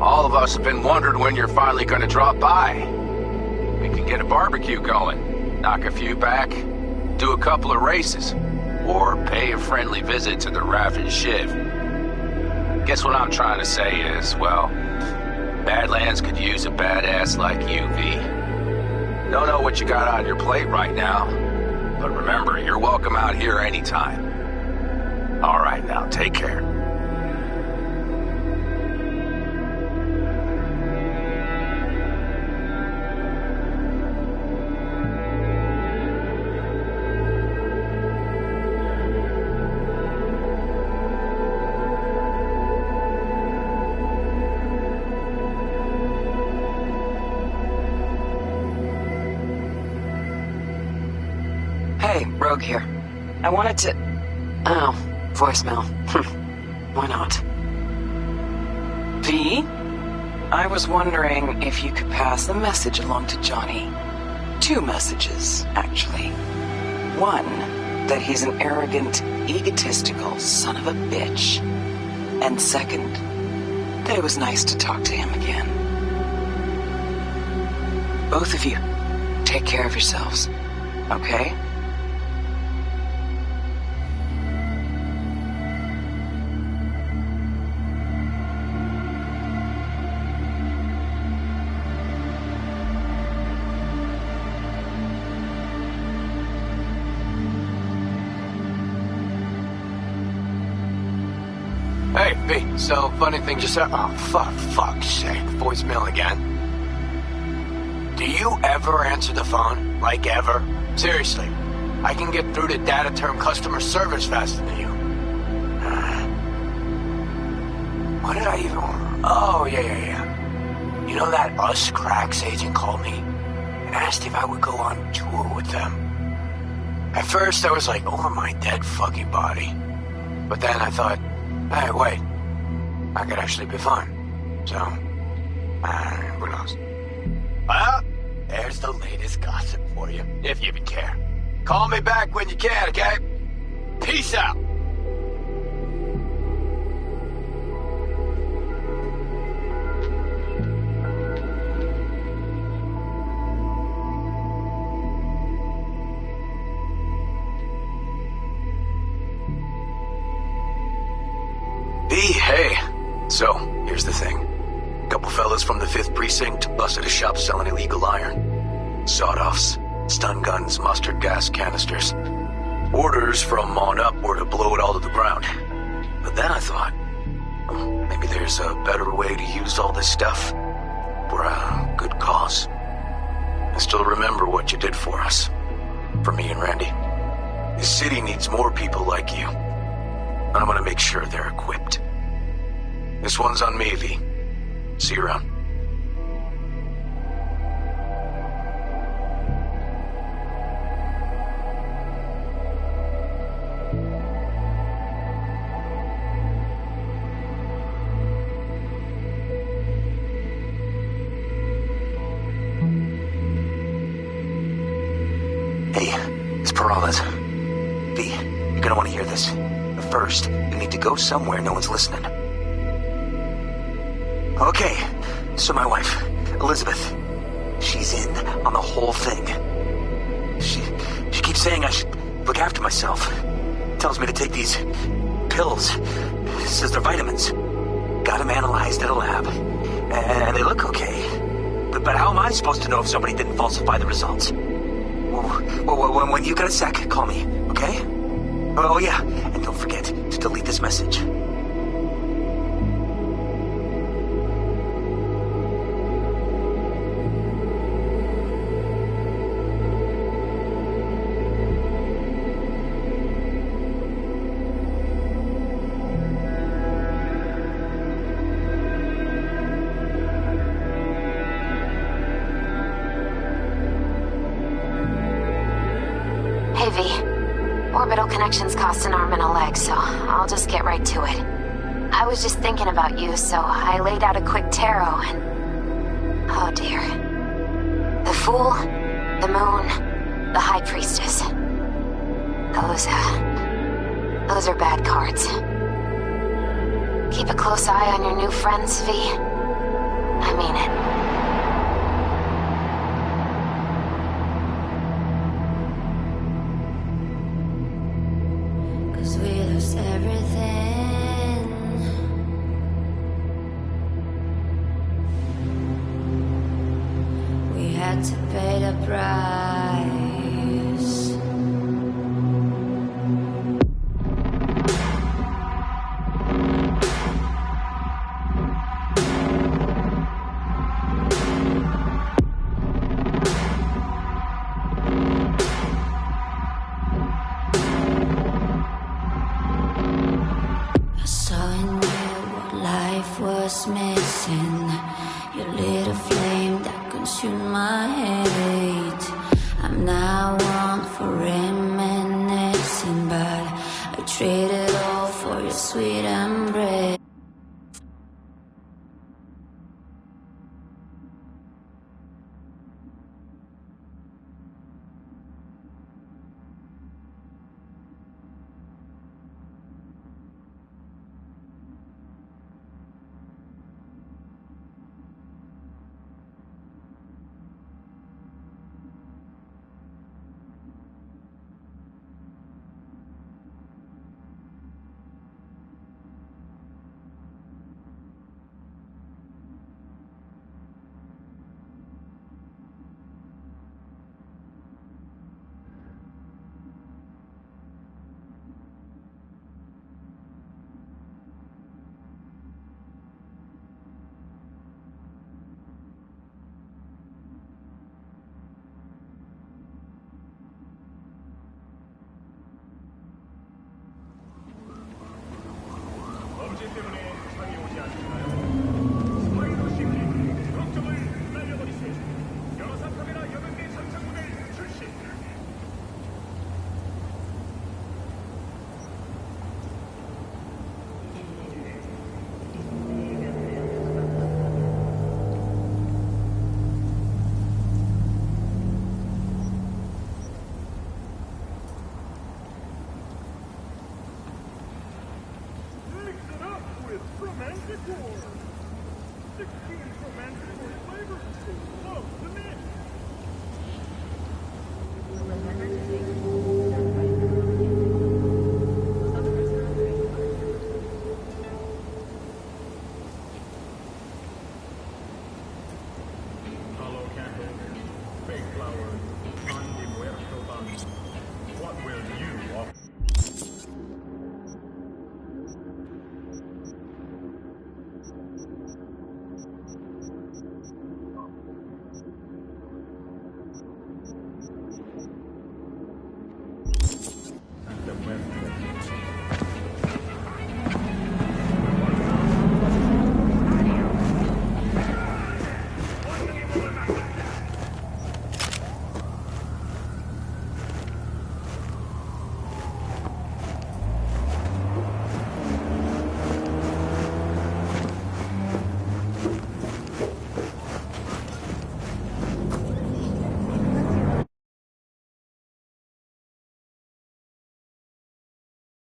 all of us have been wondering when you're finally gonna drop by. We can get a barbecue going, knock a few back, do a couple of races, or pay a friendly visit to the Raft and Shiv. Guess what I'm trying to say is, well, Badlands could use a badass like you, V. Don't know what you got on your plate right now, but remember, you're welcome out here anytime. All right, now, take care. Hey, Rogue here. I wanted to... Oh, voicemail. Why not? V? I was wondering if you could pass the message along to Johnny. 2 messages, actually. One, that he's an arrogant, egotistical son of a bitch. And second, that it was nice to talk to him again. Both of you, take care of yourselves, okay? Hey, B, so funny thing just said. Oh, fuck's sake. Voicemail again. Do you ever answer the phone? Like ever? Seriously. I can get through to data term customer service faster than you. What did I even... Oh, yeah. You know that Us Cracks agent called me and asked if I would go on tour with them. At first, I was like, over my dead fucking body. But then I thought, hey, wait, I could actually be fine. So, who knows? Well, there's the latest gossip for you, if you even care. Call me back when you can, okay? Peace out. Hey, so, here's the thing. A couple fellas from the 5th Precinct busted a shop selling illegal iron. Sawed-offs, stun guns, mustard gas canisters. Orders from on up were to blow it all to the ground. But then I thought, maybe there's a better way to use all this stuff for a good cause. I still remember what you did for us. For me and Randy. This city needs more people like you. I'm gonna make sure they're equipped. This one's on me, V. See you around. Hey, it's Peralez. V, you're gonna want to hear this. But first, you need to go somewhere no one's listening. Okay, so my wife, Elizabeth, she's in on the whole thing. She keeps saying I should look after myself. Tells me to take these pills. Says they're vitamins. Got them analyzed at a lab. And they look okay. But how am I supposed to know if somebody didn't falsify the results? When you got a sec, call me, okay? Oh yeah, and don't forget to delete this message. Hey, V. Orbital connections cost an arm and a leg, so I'll just get right to it. I was just thinking about you, so I laid out a quick tarot and... Oh dear. The Fool, the Moon, the High Priestess. Those are bad cards. Keep a close eye on your new friends, V. I mean it. To pay the price. I saw in you what life was missing. You lit a flame that consumed my hate. I'm now one for reminiscing. Trade it all for your sweet embrace.